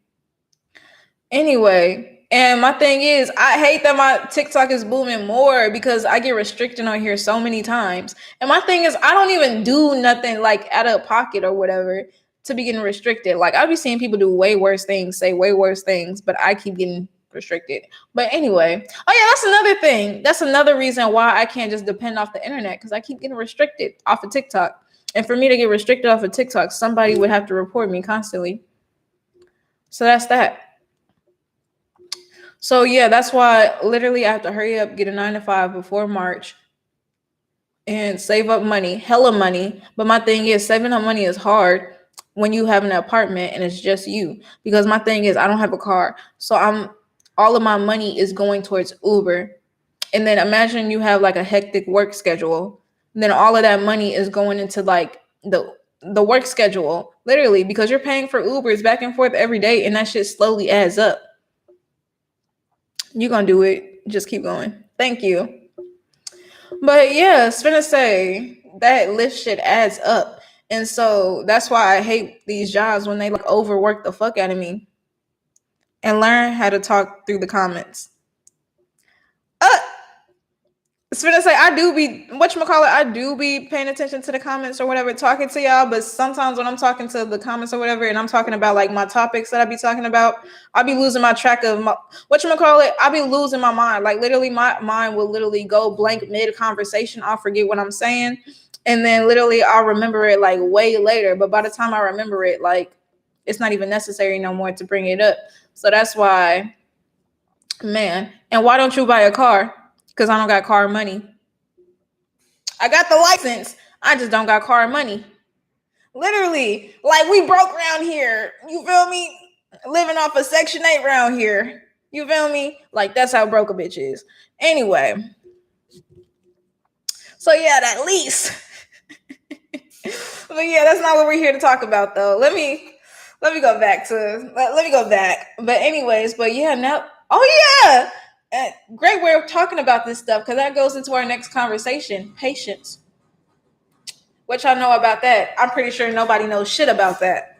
Anyway, and my thing is, I hate that my TikTok is booming more because I get restricted on here so many times. And my thing is, I don't even do nothing like out of pocket or whatever to be getting restricted. Like, I be seeing people do way worse things, say way worse things, but I keep getting restricted. But anyway, oh yeah, that's another thing. That's another reason why I can't just depend off the internet, because I keep getting restricted off of TikTok. And for me to get restricted off of TikTok, somebody would have to report me constantly. So that's that. So yeah, that's why literally I have to hurry up, get a 9 to 5 before March and save up money, hella money. But my thing is, saving up money is hard when you have an apartment and it's just you. Because my thing is, I don't have a car. So all of my money is going towards Uber. And then imagine you have like a hectic work schedule. And then all of that money is going into like the work schedule, literally, because you're paying for Ubers back and forth every day, and that shit slowly adds up. You're gonna do it. Just keep going. Thank you. But yeah, it's gonna say that Lyft shit adds up. And so that's why I hate these jobs when they like overwork the fuck out of me. And learn how to talk through the comments. It's gonna say I do be paying attention to the comments or whatever, talking to y'all. But sometimes when I'm talking to the comments or whatever, and I'm talking about like my topics that I be talking about, I'll be losing my track of I'll be losing my mind. Like literally, my mind will literally go blank mid conversation. I'll forget what I'm saying, and then literally I'll remember it like way later. But by the time I remember it, like it's not even necessary no more to bring it up. So that's why, man. And why don't you buy a car? Because I don't got car money. I got the license. I just don't got car money. Literally, like we broke around here. You feel me? Living off of Section 8 around here. You feel me? Like that's how broke a bitch is. Anyway. So yeah, that lease. But yeah, that's not what we're here to talk about though. Let me go back. But anyways, but yeah, now great way of talking about this stuff, because that goes into our next conversation. Patience. What y'all know about that? I'm pretty sure nobody knows shit about that.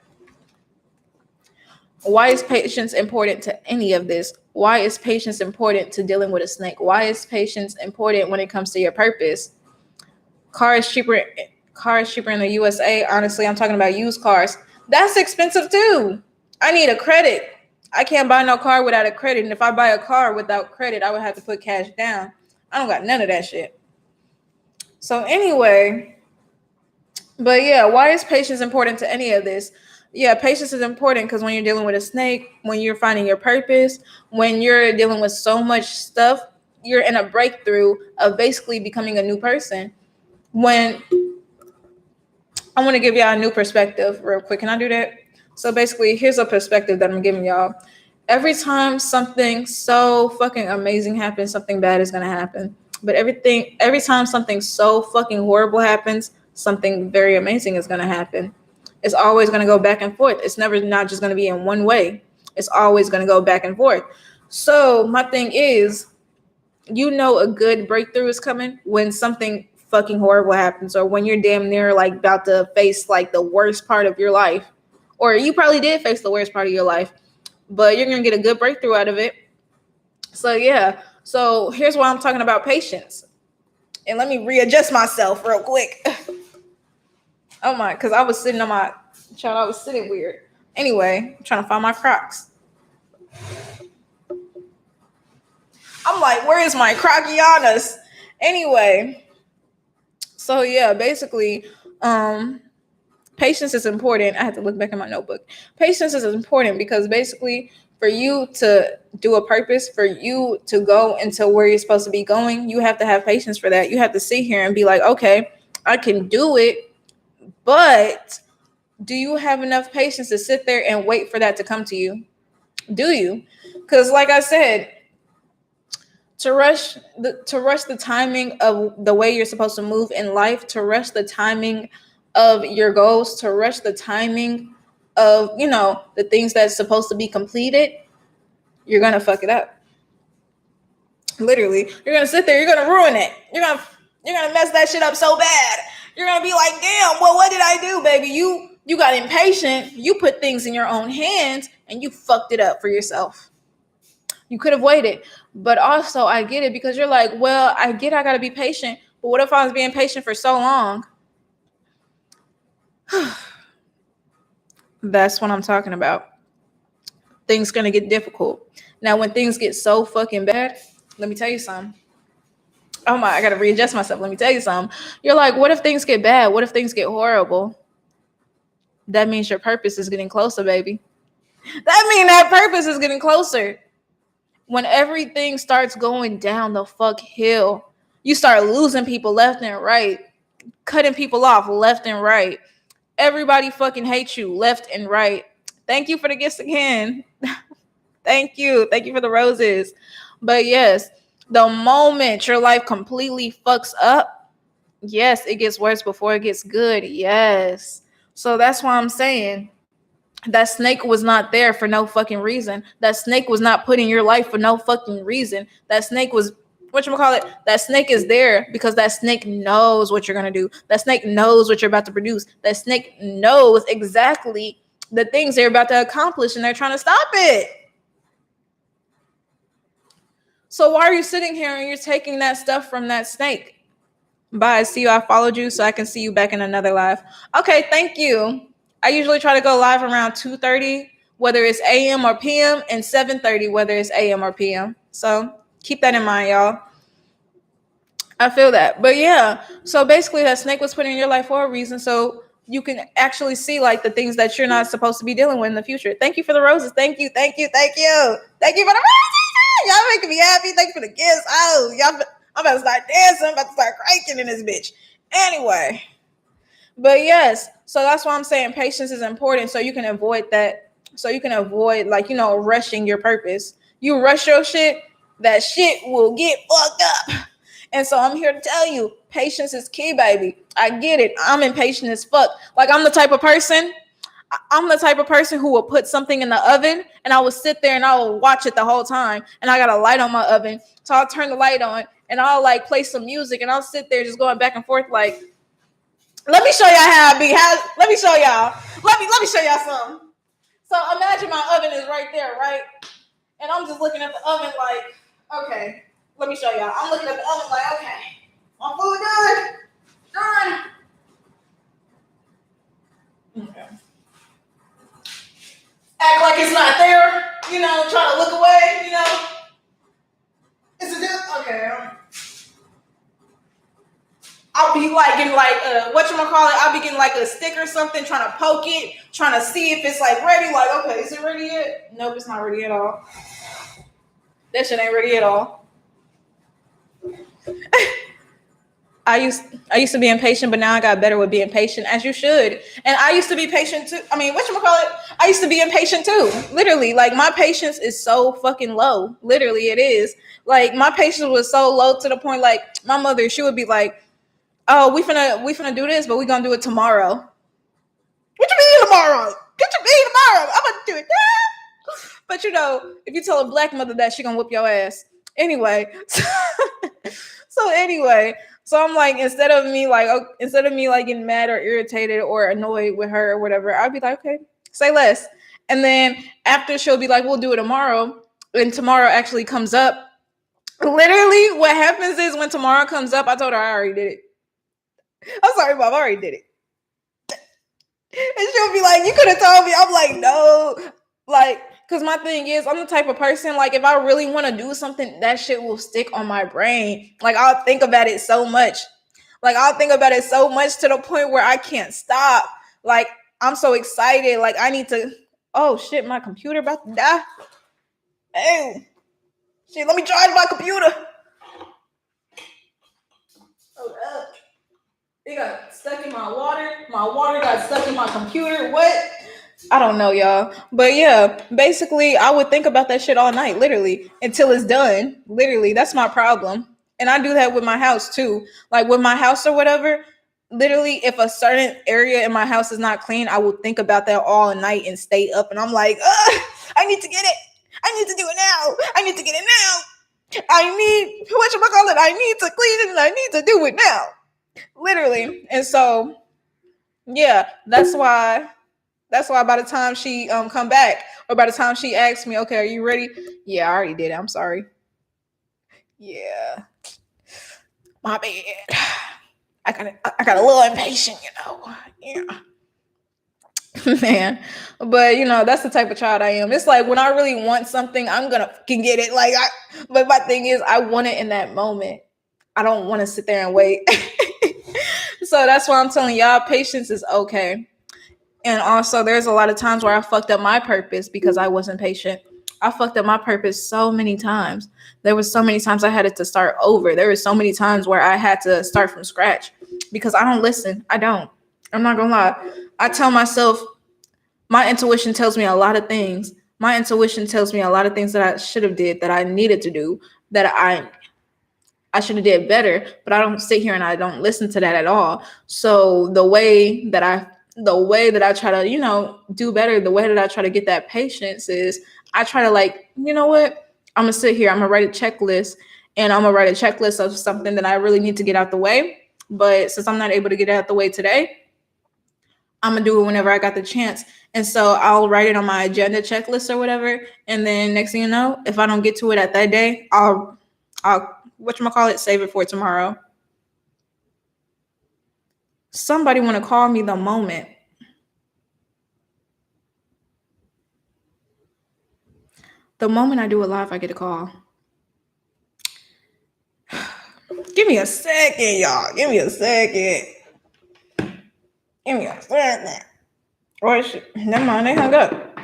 Why is patience important to any of this? Why is patience important to dealing with a snake? Why is patience important when it comes to your purpose? Car is cheaper in the USA. Honestly, I'm talking about used cars. That's expensive too. I need a credit. I can't buy no car without a credit. And if I buy a car without credit, I would have to put cash down. I don't got none of that shit. So anyway, but yeah, why is patience important to any of this? Yeah, patience is important because when you're dealing with a snake, when you're finding your purpose, when you're dealing with so much stuff, you're in a breakthrough of basically becoming a new person. When I want to give y'all a new perspective real quick. Can I do that? So basically, here's a perspective that I'm giving y'all. Every time something so fucking amazing happens, something bad is going to happen. But every time something so fucking horrible happens, something very amazing is going to happen. It's always going to go back and forth. It's never not just going to be in one way. It's always going to go back and forth. So my thing is, a good breakthrough is coming when something fucking horrible happens, or when you're damn near like about to face like the worst part of your life, or you probably did face the worst part of your life, but you're gonna get a good breakthrough out of it. So yeah, so here's why I'm talking about patience. And let me readjust myself real quick. Oh my, because I was sitting weird. Anyway, I'm trying to find my Crocs. I'm like, where is my Crocianas? Anyway, so yeah, basically, patience is important. I had to look back in my notebook. Patience is important because basically for you to do a purpose, for you to go into where you're supposed to be going, you have to have patience for that. You have to sit here and be like, okay, I can do it, but do you have enough patience to sit there and wait for that to come to you? Do you? Because like I said, To rush the timing of the way you're supposed to move in life, to rush the timing of your goals, to rush the timing of, the things that's supposed to be completed, you're gonna fuck it up. Literally, you're gonna sit there, you're gonna ruin it. You're gonna mess that shit up so bad. You're gonna be like, damn, well, what did I do, baby? You got impatient, you put things in your own hands, and you fucked it up for yourself. You could have waited. But also, I get it, because you're like, well, I get I gotta be patient, but what if I was being patient for so long? That's what I'm talking about. Things gonna get difficult. Now, when things get so fucking bad, let me tell you something. Oh my, I gotta readjust myself. Let me tell you something. You're like, what if things get bad? What if things get horrible? That means your purpose is getting closer, baby. That means that purpose is getting closer. When everything starts going down the fuck hill, you start losing people left and right, cutting people off left and right. Everybody fucking hates you left and right. Thank you for the gifts again. Thank you. Thank you for the roses. But yes, the moment your life completely fucks up, yes, it gets worse before it gets good. Yes. So that's why I'm saying that snake was not there for no fucking reason. That snake was not put in your life for no fucking reason. That snake was, whatchamacallit, that snake is there because that snake knows what you're going to do. That snake knows what you're about to produce. That snake knows exactly the things they're about to accomplish, and they're trying to stop it. So why are you sitting here and you're taking that stuff from that snake? Bye. See you. I followed you so I can see you back in another live. Okay, thank you. I usually try to go live around 2:30, whether it's AM or PM, and 7:30, whether it's AM or PM. So keep that in mind, y'all. I feel that. But yeah, so basically that snake was put in your life for a reason. So you can actually see like the things that you're not supposed to be dealing with in the future. Thank you for the roses. Thank you. Thank you. Thank you. Thank you for the roses. Y'all making me happy. Thank you for the gifts. Oh, y'all, I'm about to start dancing. I'm about to start cranking in this bitch. Anyway. But yes, so that's why I'm saying patience is important, so you can avoid that. So you can avoid, like, rushing your purpose. You rush your shit, that shit will get fucked up. And so I'm here to tell you, patience is key, baby. I get it. I'm impatient as fuck. Like, I'm the type of person who will put something in the oven and I will sit there and I will watch it the whole time. And I got a light on my oven. So I'll turn the light on and I'll like play some music and I'll sit there just going back and forth like, let me show y'all how I be. Let me show y'all. Let me show y'all something. So imagine my oven is right there, right? And I'm just looking at the oven like, okay, let me show y'all. I'm looking at the oven like, okay, my food done. Okay. Act like it's not there, try to look away, Is it this? Okay. I'll be like getting like I'll be getting like a stick or something, trying to poke it, trying to see if it's like ready. Like, okay, is it ready yet? Nope, it's not ready at all. That shit ain't ready at all. I used to be impatient, but now I got better with being patient, as you should. And I used to be patient too. I mean, I used to be impatient too. Literally, like my patience is so fucking low. Literally, it is. Like my patience was so low to the point, like my mother, she would be like, "Oh, we finna do this, but we gonna do it tomorrow." What you mean tomorrow? What you mean tomorrow? I'm gonna do it. But if you tell a black mother that, she gonna whip your ass. Anyway. So I'm like, instead of me like getting mad or irritated or annoyed with her or whatever, I'd be like, okay, say less. And then after she'll be like, we'll do it tomorrow. And tomorrow actually comes up. Literally, what happens is when tomorrow comes up, I told her I already did it. I'm sorry, Mom, I already did it. And she'll be like, you could have told me. I'm like, no. Like, because my thing is, I'm the type of person, like, if I really want to do something, that shit will stick on my brain. Like, I'll think about it so much. Like, I'll think about it so much to the point where I can't stop. Like, I'm so excited. Like, I need to, oh, shit, my computer about to die. Hey, shit, let me charge my computer. Hold up. It got stuck in my water. My water got stuck in my computer. What? I don't know, y'all. But yeah, basically, I would think about that shit all night, literally, until it's done. Literally, that's my problem. And I do that with my house too. Like with my house or whatever, literally, if a certain area in my house is not clean, I will think about that all night and stay up. And I'm like, ugh, I need to get it. I need to do it now. I need to get it now. I need, whatchamacallit, I need to clean it and I need to do it now. Literally. And so, yeah, that's why by the time she come back, or by the time she asks me, okay, are you ready? Yeah, I already did it. I'm sorry. Yeah, my bad. I got a little impatient, Yeah. Man. But that's the type of child I am. It's like when I really want something, I'm gonna can get it. But my thing is I want it in that moment. I don't want to sit there and wait. So that's why I'm telling y'all patience is okay. And also, there's a lot of times where I fucked up my purpose because I wasn't patient. I fucked up my purpose so many times. There was so many times I had to start over. There were so many times where I had to start from scratch because I don't listen. I don't. I'm not gonna lie. I tell myself my intuition tells me a lot of things. My intuition tells me a lot of things that I should have did, that I needed to do, that I should have did better, but I don't sit here and I don't listen to that at all. So the way that I try to, do better, the way that I try to get that patience is I try to you know what? I'm gonna sit here, I'm gonna write a checklist, and I'm gonna write a checklist of something that I really need to get out the way. But since I'm not able to get it out the way today, I'm gonna do it whenever I got the chance. And so I'll write it on my agenda checklist or whatever. And then next thing you know, if I don't get to it at that day, I'll whatchamacallit, save it for tomorrow. Somebody wanna call me the moment. The moment I do it live, I get a call. Give me a second, y'all. Give me a second. Give me a second. Or never mind, they hung up.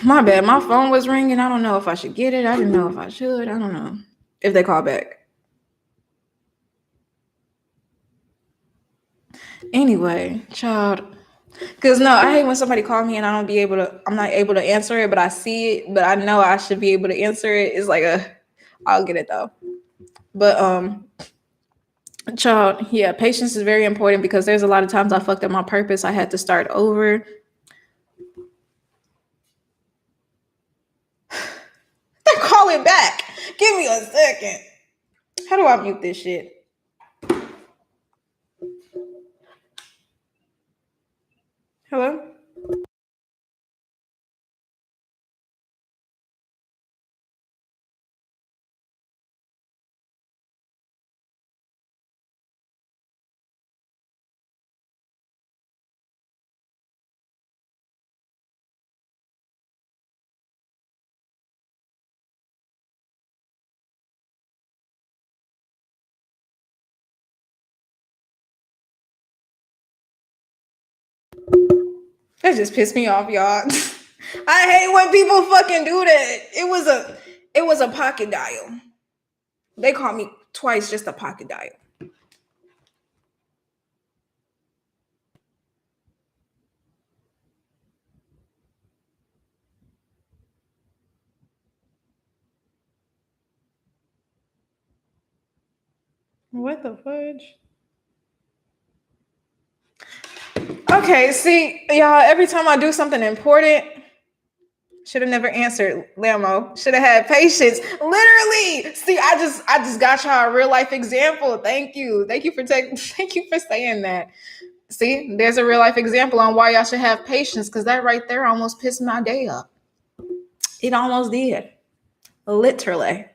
My bad. My phone was ringing. I don't know if I should get it. I didn't know if I should. I don't know if they call back. Anyway, child. Cause no, I hate when somebody call me and I'm not able to answer it, but I see it, but I know I should be able to answer it. It's like I'll get it though. But child, yeah, patience is very important because there's a lot of times I fucked up my purpose. I had to start over. They're calling back. Give me a second. How do I mute this shit? Hello? That just pissed me off, y'all. I hate when people fucking do that. It was a pocket dial. They called me twice just a pocket dial. What the fudge? Okay, see, y'all, every time I do something important, should have never answered, Lamo. Should have had patience. Literally. See, I just got y'all a real life example. Thank you. Thank you for thank you for saying that. See, there's a real life example on why y'all should have patience, because that right there almost pissed my day up. It almost did. Literally.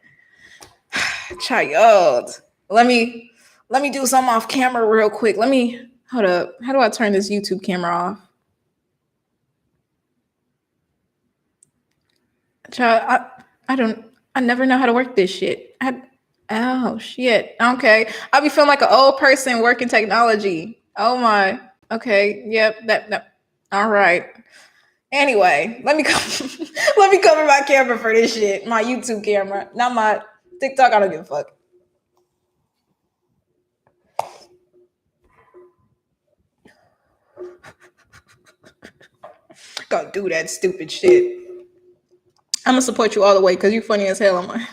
Child. Let me do something off camera real quick. Let me hold up. How do I turn this YouTube camera off? Child, I never know how to work this shit. Oh shit. Okay. I'll be feeling like an old person working technology. Oh my. Okay. Yep. That. All right. Anyway, let me let me cover my camera for this shit. My YouTube camera, not my TikTok. I don't give a fuck. Go do that stupid shit. I'm gonna support you all the way because you funny as hell. I'm like,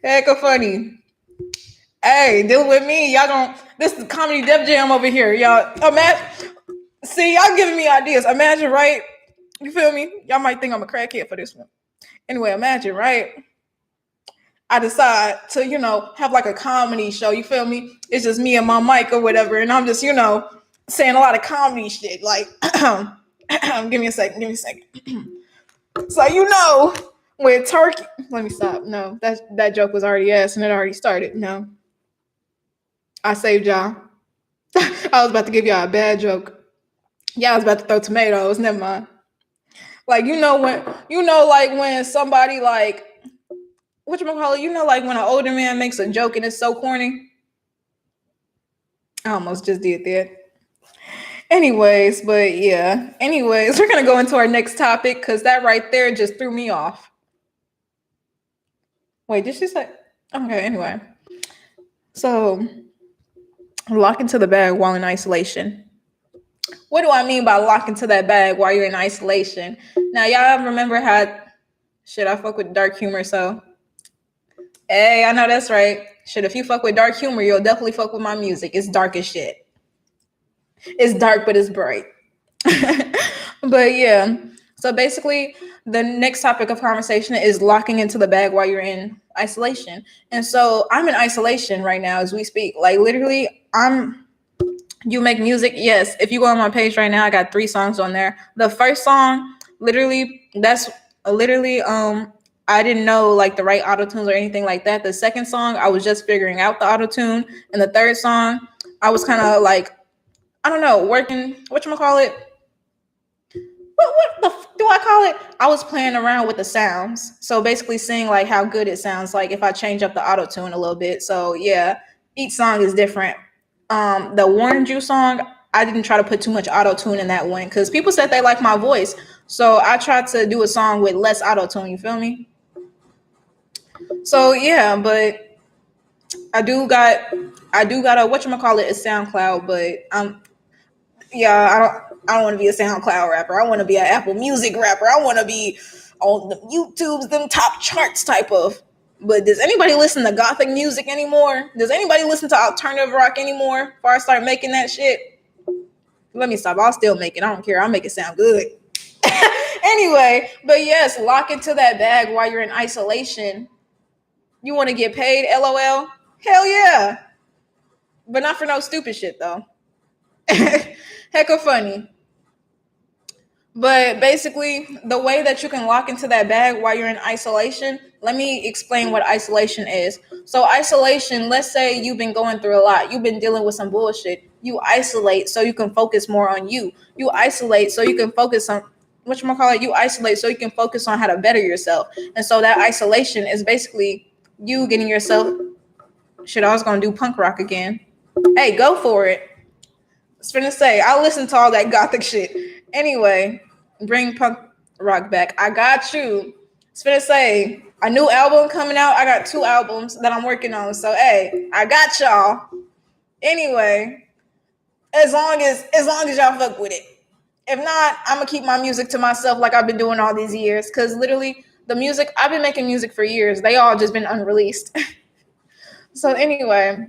heck of funny. Hey, deal with me. Y'all gon' this is comedy Def Jam over here. Y'all imagine see, y'all giving me ideas. Imagine, right? You feel me? Y'all might think I'm a crackhead for this one. Anyway, imagine, right? I decide to, have like a comedy show. You feel me? It's just me and my mic or whatever, and I'm just, saying a lot of comedy shit. Like, give me a second. Give me a second. So when turkey. Let me stop. No, that joke was already asked and it already started. No, I saved y'all. I was about to give y'all a bad joke. Yeah, I was about to throw tomatoes. Never mind. Like when somebody like whatchamacallit, like when an older man makes a joke and it's so corny. I almost just did that. Anyways, but yeah. Anyways, we're gonna go into our next topic because that right there just threw me off. Wait, did she say? Okay, anyway. So lock into the bag while in isolation. What do I mean by lock into that bag while you're in isolation? Now, y'all remember how shit I fuck with dark humor, so hey, I know that's right. Shit, if you fuck with dark humor, you'll definitely fuck with my music. It's dark as shit. It's dark, but it's bright. But yeah. So basically, the next topic of conversation is locking into the bag while you're in isolation. And so I'm in isolation right now as we speak. Like literally, you make music. Yes. If you go on my page right now, I got 3 songs on there. The first song, that's literally, I didn't know like the right auto tunes or anything like that. The second song, I was just figuring out the auto tune. And the third song, I was kind of like, I don't know, working, whatchamacallit? What the do I call it? I was playing around with the sounds. So basically seeing like how good it sounds like if I change up the auto tune a little bit. So yeah, each song is different. The Warned You song, I didn't try to put too much auto tune in that one because people said they like my voice. So I tried to do a song with less auto tune, you feel me? So yeah, but I do got a whatchamacallit, a SoundCloud, but I don't want to be a SoundCloud rapper. I want to be an Apple Music rapper. I want to be on the YouTubes, them top charts type of. But does anybody listen to gothic music anymore? Does anybody listen to alternative rock anymore before I start making that shit? Let me stop. I'll still make it. I don't care. I'll make it sound good. Anyway, but yes, lock into that bag while you're in isolation. You want to get paid, LOL? Hell yeah. But not for no stupid shit, though. Heck of funny. But basically, the way that you can lock into that bag while you're in isolation, let me explain what isolation is. So isolation, let's say you've been going through a lot. You've been dealing with some bullshit. You isolate so you can focus more on you. You isolate so you can focus on, whatchamacallit, you isolate so you can focus on how to better yourself. And so that isolation is basically you getting yourself, shit, I was going to do punk rock again. Hey, go for it. I was finna say, I listen to all that gothic shit. Anyway, bring punk rock back. I got you. I was finna say, a new album coming out. I got 2 albums that I'm working on. So, hey, I got y'all. Anyway, as long as y'all fuck with it. If not, I'm gonna keep my music to myself like I've been doing all these years. Cause literally, the music, I've been making music for years. They all just been unreleased. So anyway,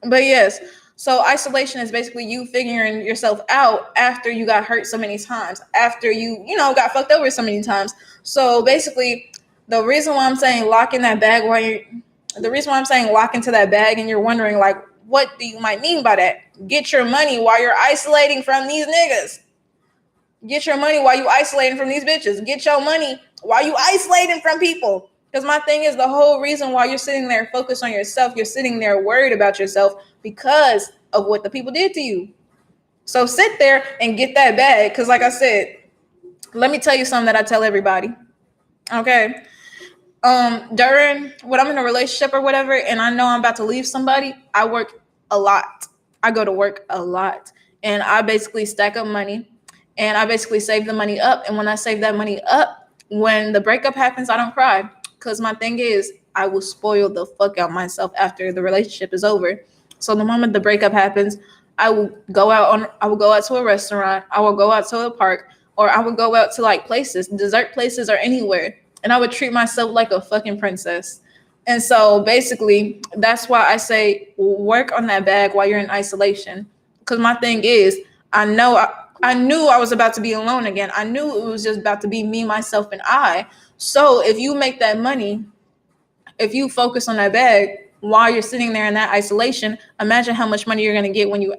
but yes. So isolation is basically you figuring yourself out after you got hurt so many times, after you got fucked over so many times. So basically, the reason why I'm saying lock in that bag lock into that bag, and you're wondering like, what do you might mean by that? Get your money while you're isolating from these niggas. Get your money while you isolating from these bitches. Get your money while you isolating from people. Because my thing is, the whole reason why you're sitting there focused on yourself, you're sitting there worried about yourself because of what the people did to you. So sit there and get that bag. Because like I said, let me tell you something that I tell everybody. Okay. During when I'm in a relationship or whatever, and I know I'm about to leave somebody, I work a lot. I go to work a lot. And I basically stack up money. And I basically save the money up. And when I save that money up, when the breakup happens, I don't cry. Because my thing is, I will spoil the fuck out myself after the relationship is over. So the moment the breakup happens, I will go out to a restaurant. I will go out to a park. or I would go out to like places, dessert places, or anywhere, and I would treat myself like a fucking princess. And so basically, that's why I say work on that bag while you're in isolation. Because my thing is, I knew I was about to be alone again. I knew it was just about to be me, myself, and I. So if you make that money, if you focus on that bag while you're sitting there in that isolation, imagine how much money you're going to get when you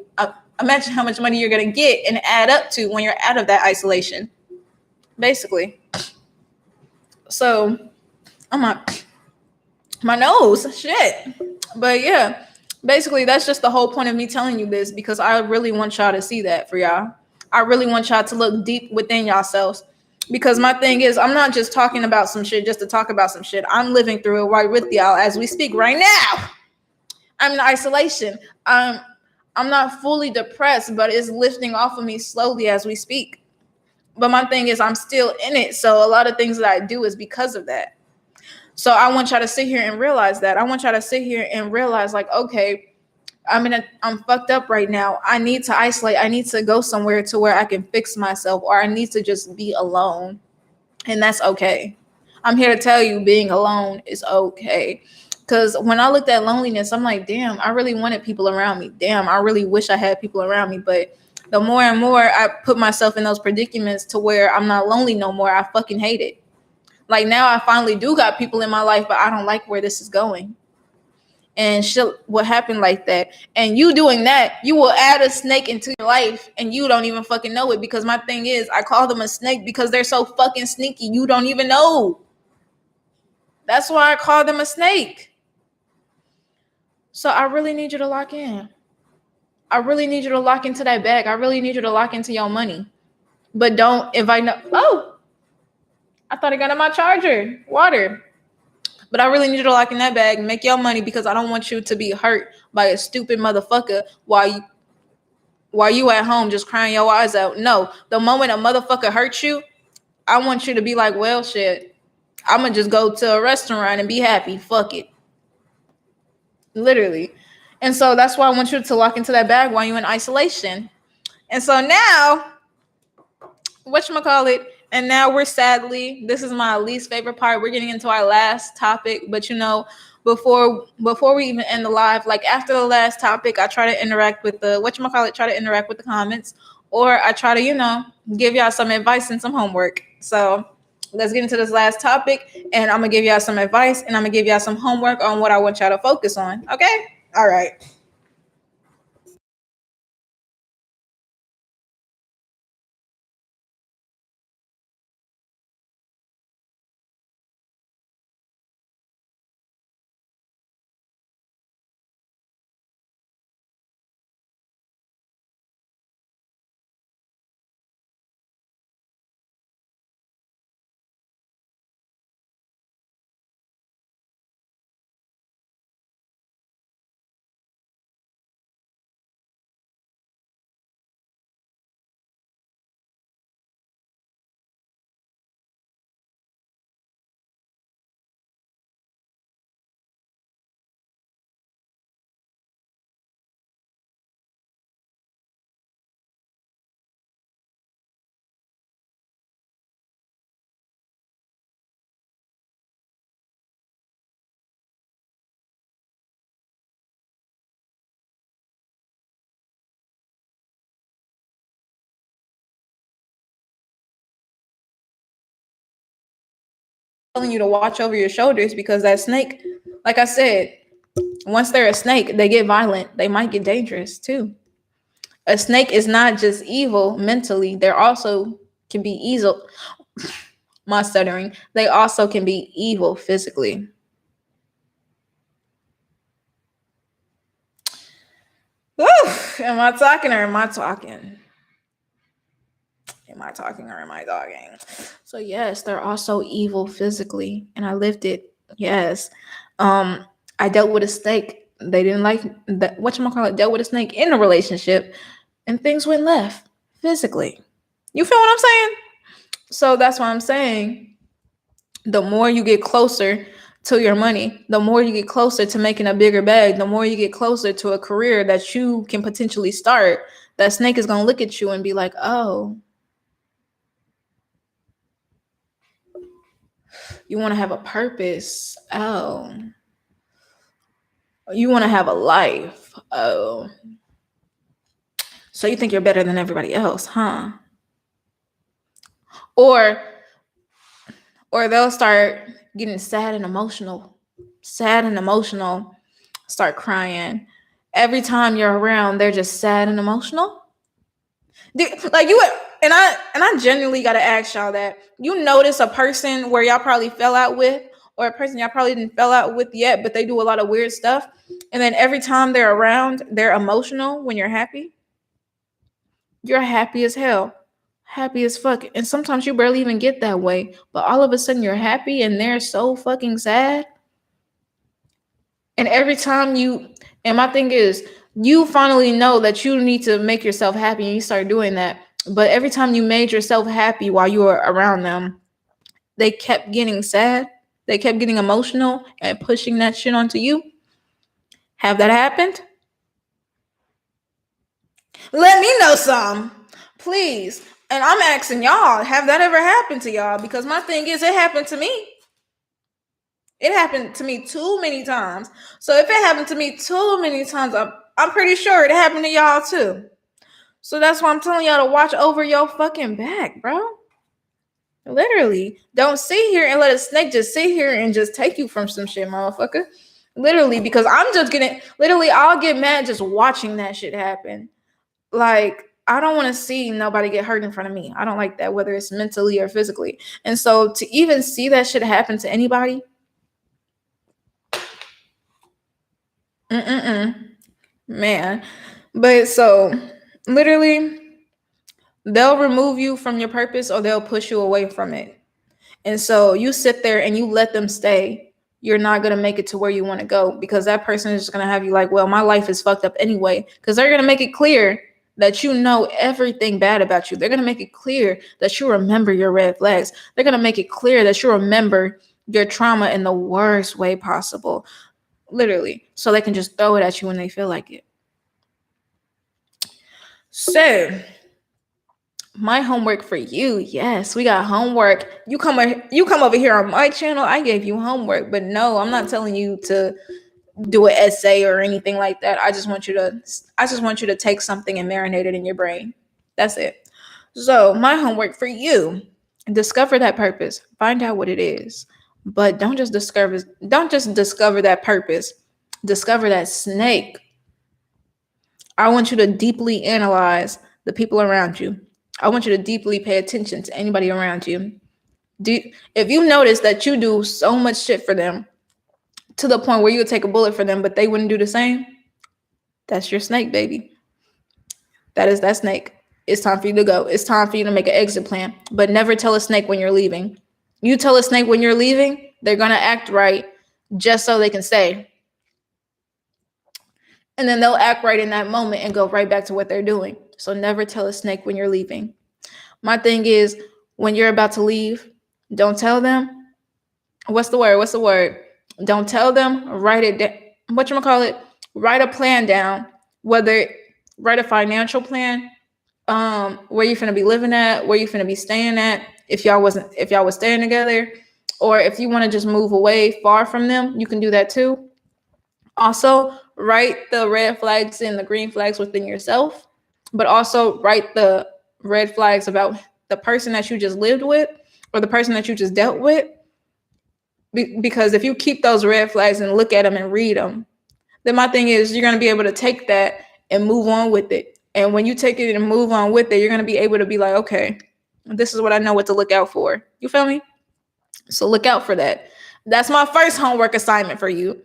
imagine how much money you're going to get and add up to when you're out of that isolation, basically. So I'm like, my nose, shit. But yeah, basically, that's just the whole point of me telling you this, because I really want y'all to see that for y'all. I really want y'all to look deep within yourselves. Because my thing is, I'm not just talking about some shit just to talk about some shit. I'm living through it right with y'all as we speak right now. I'm in isolation. I'm not fully depressed, but it's lifting off of me slowly as we speak. But my thing is, I'm still in it. So a lot of things that I do is because of that. So I want y'all to sit here and realize that. I want y'all to sit here and realize, like, okay, I'm fucked up right now. I need to isolate. I need to go somewhere to where I can fix myself, or I need to just be alone. And that's okay. I'm here to tell you, being alone is okay. Because when I looked at loneliness, I'm like, damn, I really wanted people around me. Damn, I really wish I had people around me. But the more and more I put myself in those predicaments to where I'm not lonely no more, I fucking hate it. Like, now I finally do got people in my life, but I don't like where this is going. And shit will happen like that. And you doing that, you will add a snake into your life and you don't even fucking know it. Because my thing is, I call them a snake because they're so fucking sneaky. You don't even know. That's why I call them a snake. So I really need you to lock in. I really need you to lock into that bag. I really need you to lock into your money. But don't, if I know, oh, I thought I got on my charger, water. But I really need you to lock in that bag, make your money, because I don't want you to be hurt by a stupid motherfucker while you at home just crying your eyes out. No, the moment a motherfucker hurts you, I want you to be like, well, shit, I'm going to just go to a restaurant and be happy. Fuck it. Literally. And so that's why I want you to lock into that bag while you're in isolation. And so now, whatchamacallit, and now we're sadly, this is my least favorite part. We're getting into our last topic, but you know, before we even end the live, like after the last topic, I try to interact with the try to interact with the comments, or I try to, you know, give y'all some advice and some homework. So let's get into this last topic, and I'm gonna give y'all some advice and I'm gonna give y'all some homework on what I want y'all to focus on. Okay? All right. Telling you to watch over your shoulders, because that snake, like I said, once they're a snake, they get violent. They might get dangerous too. A snake is not just evil mentally, they're also can be evil. My stuttering. They also can be evil physically. Woo! Am I talking or am I talking? Am I talking or am I talking? So yes, they're also evil physically, and I lived it. Yes. I dealt with a snake. They didn't like that. Whatchamacallit, dealt with a snake in a relationship, and things went left physically. You feel what I'm saying? So that's why I'm saying, the more you get closer to your money, the more you get closer to making a bigger bag, the more you get closer to a career that you can potentially start, that snake is going to look at you and be like, oh, You want to have a purpose. Oh. You want to have a life. Oh. So you think you're better than everybody else, huh? Or they'll start getting sad and emotional, start crying. Every time you're around, they're just sad and emotional. Like you and I genuinely gotta ask y'all that. You notice a person where y'all probably fell out with, or a person y'all probably didn't fell out with yet, but they do a lot of weird stuff. And then every time they're around, they're emotional when you're happy. You're happy as hell. Happy as fuck. And sometimes you barely even get that way. But all of a sudden you're happy and they're so fucking sad. And every time and my thing is, you finally know that you need to make yourself happy and you start doing that. But every time you made yourself happy while you were around them, they kept getting sad. They kept getting emotional and pushing that shit onto you. Have that happened? Let me know some, please. And I'm asking y'all, have that ever happened to y'all? Because my thing is, it happened to me. It happened to me too many times. So if it happened to me too many times, I'm pretty sure it happened to y'all too. So that's why I'm telling y'all to watch over your fucking back, bro. Literally. Don't sit here and let a snake just sit here and just take you from some shit, motherfucker. Literally, because I'll get mad just watching that shit happen. Like, I don't want to see nobody get hurt in front of me. I don't like that, whether it's mentally or physically. And so to even see that shit happen to anybody, man. But so literally, they'll remove you from your purpose or they'll push you away from it. And so you sit there and you let them stay. You're not going to make it to where you want to go, because that person is just going to have you like, well, my life is fucked up anyway. Because they're going to make it clear that you know everything bad about you. They're going to make it clear that you remember your red flags. They're going to make it clear that you remember your trauma in the worst way possible. Literally. So they can just throw it at you when they feel like it. So my homework for you. Yes, we got homework. You come over here on my channel. I gave you homework, but no, I'm not telling you to do an essay or anything like that. I just want you to take something and marinate it in your brain. That's it. So my homework for you: discover that purpose. Find out what it is. But don't just discover that purpose. Discover that snake. I want you to deeply analyze the people around you. I want you to deeply pay attention to anybody around you. If you notice that you do so much shit for them to the point where you would take a bullet for them, but they wouldn't do the same, that's your snake, baby. That is that snake. It's time for you to go. It's time for you to make an exit plan. But never tell a snake when you're leaving. You tell a snake when you're leaving, they're going to act right just so they can stay. And then they'll act right in that moment and go right back to what they're doing. So never tell a snake when you're leaving. My thing is, when you're about to leave, don't tell them. What's the word? Don't tell them. Write it down. Write a plan down. Write a financial plan. Where you're gonna be living at, where you're gonna be staying at. If y'all was staying together, or if you want to just move away far from them, you can do that too. Also, write the red flags and the green flags within yourself, but also write the red flags about the person that you just lived with or the person that you just dealt with. Because if you keep those red flags and look at them and read them, then my thing is, you're going to be able to take that and move on with it. And when you take it and move on with it, you're going to be able to be like, okay, this is what I know what to look out for. You feel me? So look out for that. That's my first homework assignment for you.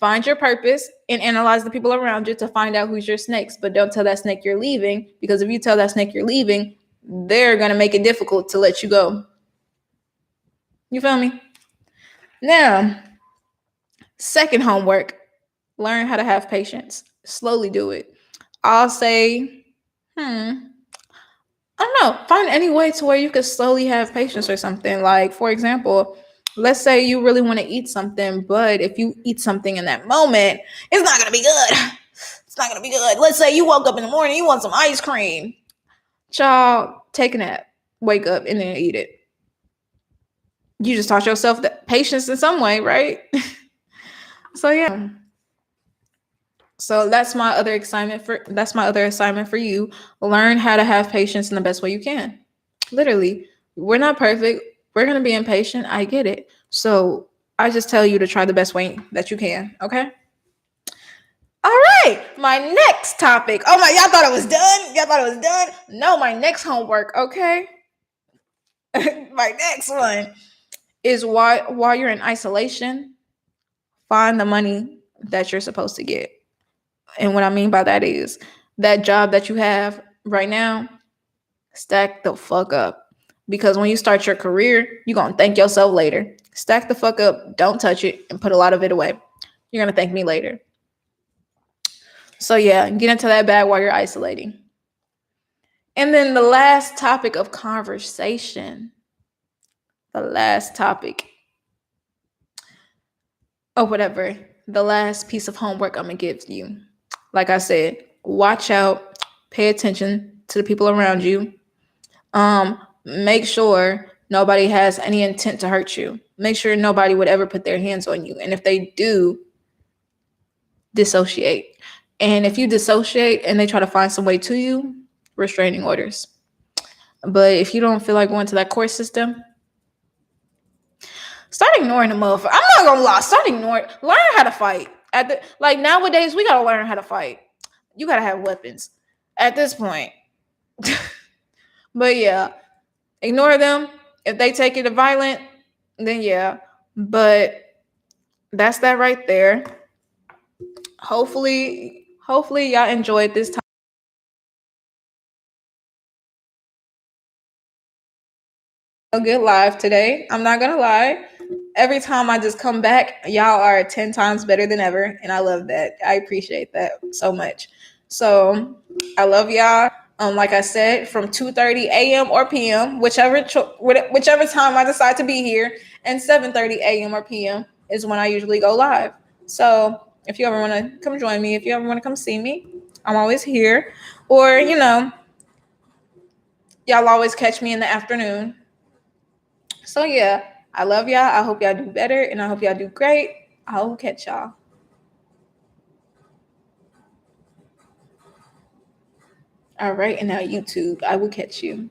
Find your purpose and analyze the people around you to find out who's your snakes. But don't tell that snake you're leaving, because if you tell that snake you're leaving, they're going to make it difficult to let you go. You feel me? Now, second homework, learn how to have patience. Slowly do it. I'll say, I don't know, find any way to where you can slowly have patience or something. Like, for example, let's say you really want to eat something, but if you eat something in that moment, it's not going to be good. It's not going to be good. Let's say you woke up in the morning, you want some ice cream. Child, take a nap, wake up, and then eat it. You just taught yourself that patience in some way, right? So yeah. So that's my other assignment for you. Learn how to have patience in the best way you can. Literally, we're not perfect. We're gonna be impatient. I get it. So I just tell you to try the best way that you can. Okay. All right. My next topic. Oh my, y'all thought it was done? Y'all thought it was done? No, my next homework. Okay. My next one is while you're in isolation, find the money that you're supposed to get. And what I mean by that is that job that you have right now, stack the fuck up. Because when you start your career, you're going to thank yourself later. Stack the fuck up, don't touch it, and put a lot of it away. You're going to thank me later. So, yeah, get into that bag while you're isolating. And then the last topic of conversation, the last piece of homework I'm going to give you. Like I said, watch out, pay attention to the people around you. Make sure nobody has any intent to hurt you. Make sure nobody would ever put their hands on you. And if they do, dissociate. And if you dissociate and they try to find some way to you, restraining orders. But if you don't feel like going to that court system, start ignoring the motherfucker. I'm not gonna lie. Start ignoring. Learn how to fight. Like nowadays, we gotta learn how to fight. You gotta have weapons at this point. But yeah, ignore them. If they take it to violent, then yeah. But that's that right there. Hopefully y'all enjoyed this time. A good live today. I'm not gonna lie. Every time I just come back, y'all are 10 times better than ever. And I love that. I appreciate that so much. So I love y'all. Like I said, from 2:30 a.m. or p.m., whichever time I decide to be here, and 7:30 a.m. or p.m. is when I usually go live. So if you ever want to come join me, if you ever want to come see me, I'm always here. Or, y'all always catch me in the afternoon. So yeah, I love y'all. I hope y'all do better, and I hope y'all do great. I will catch y'all. All right, and now YouTube, I will catch you.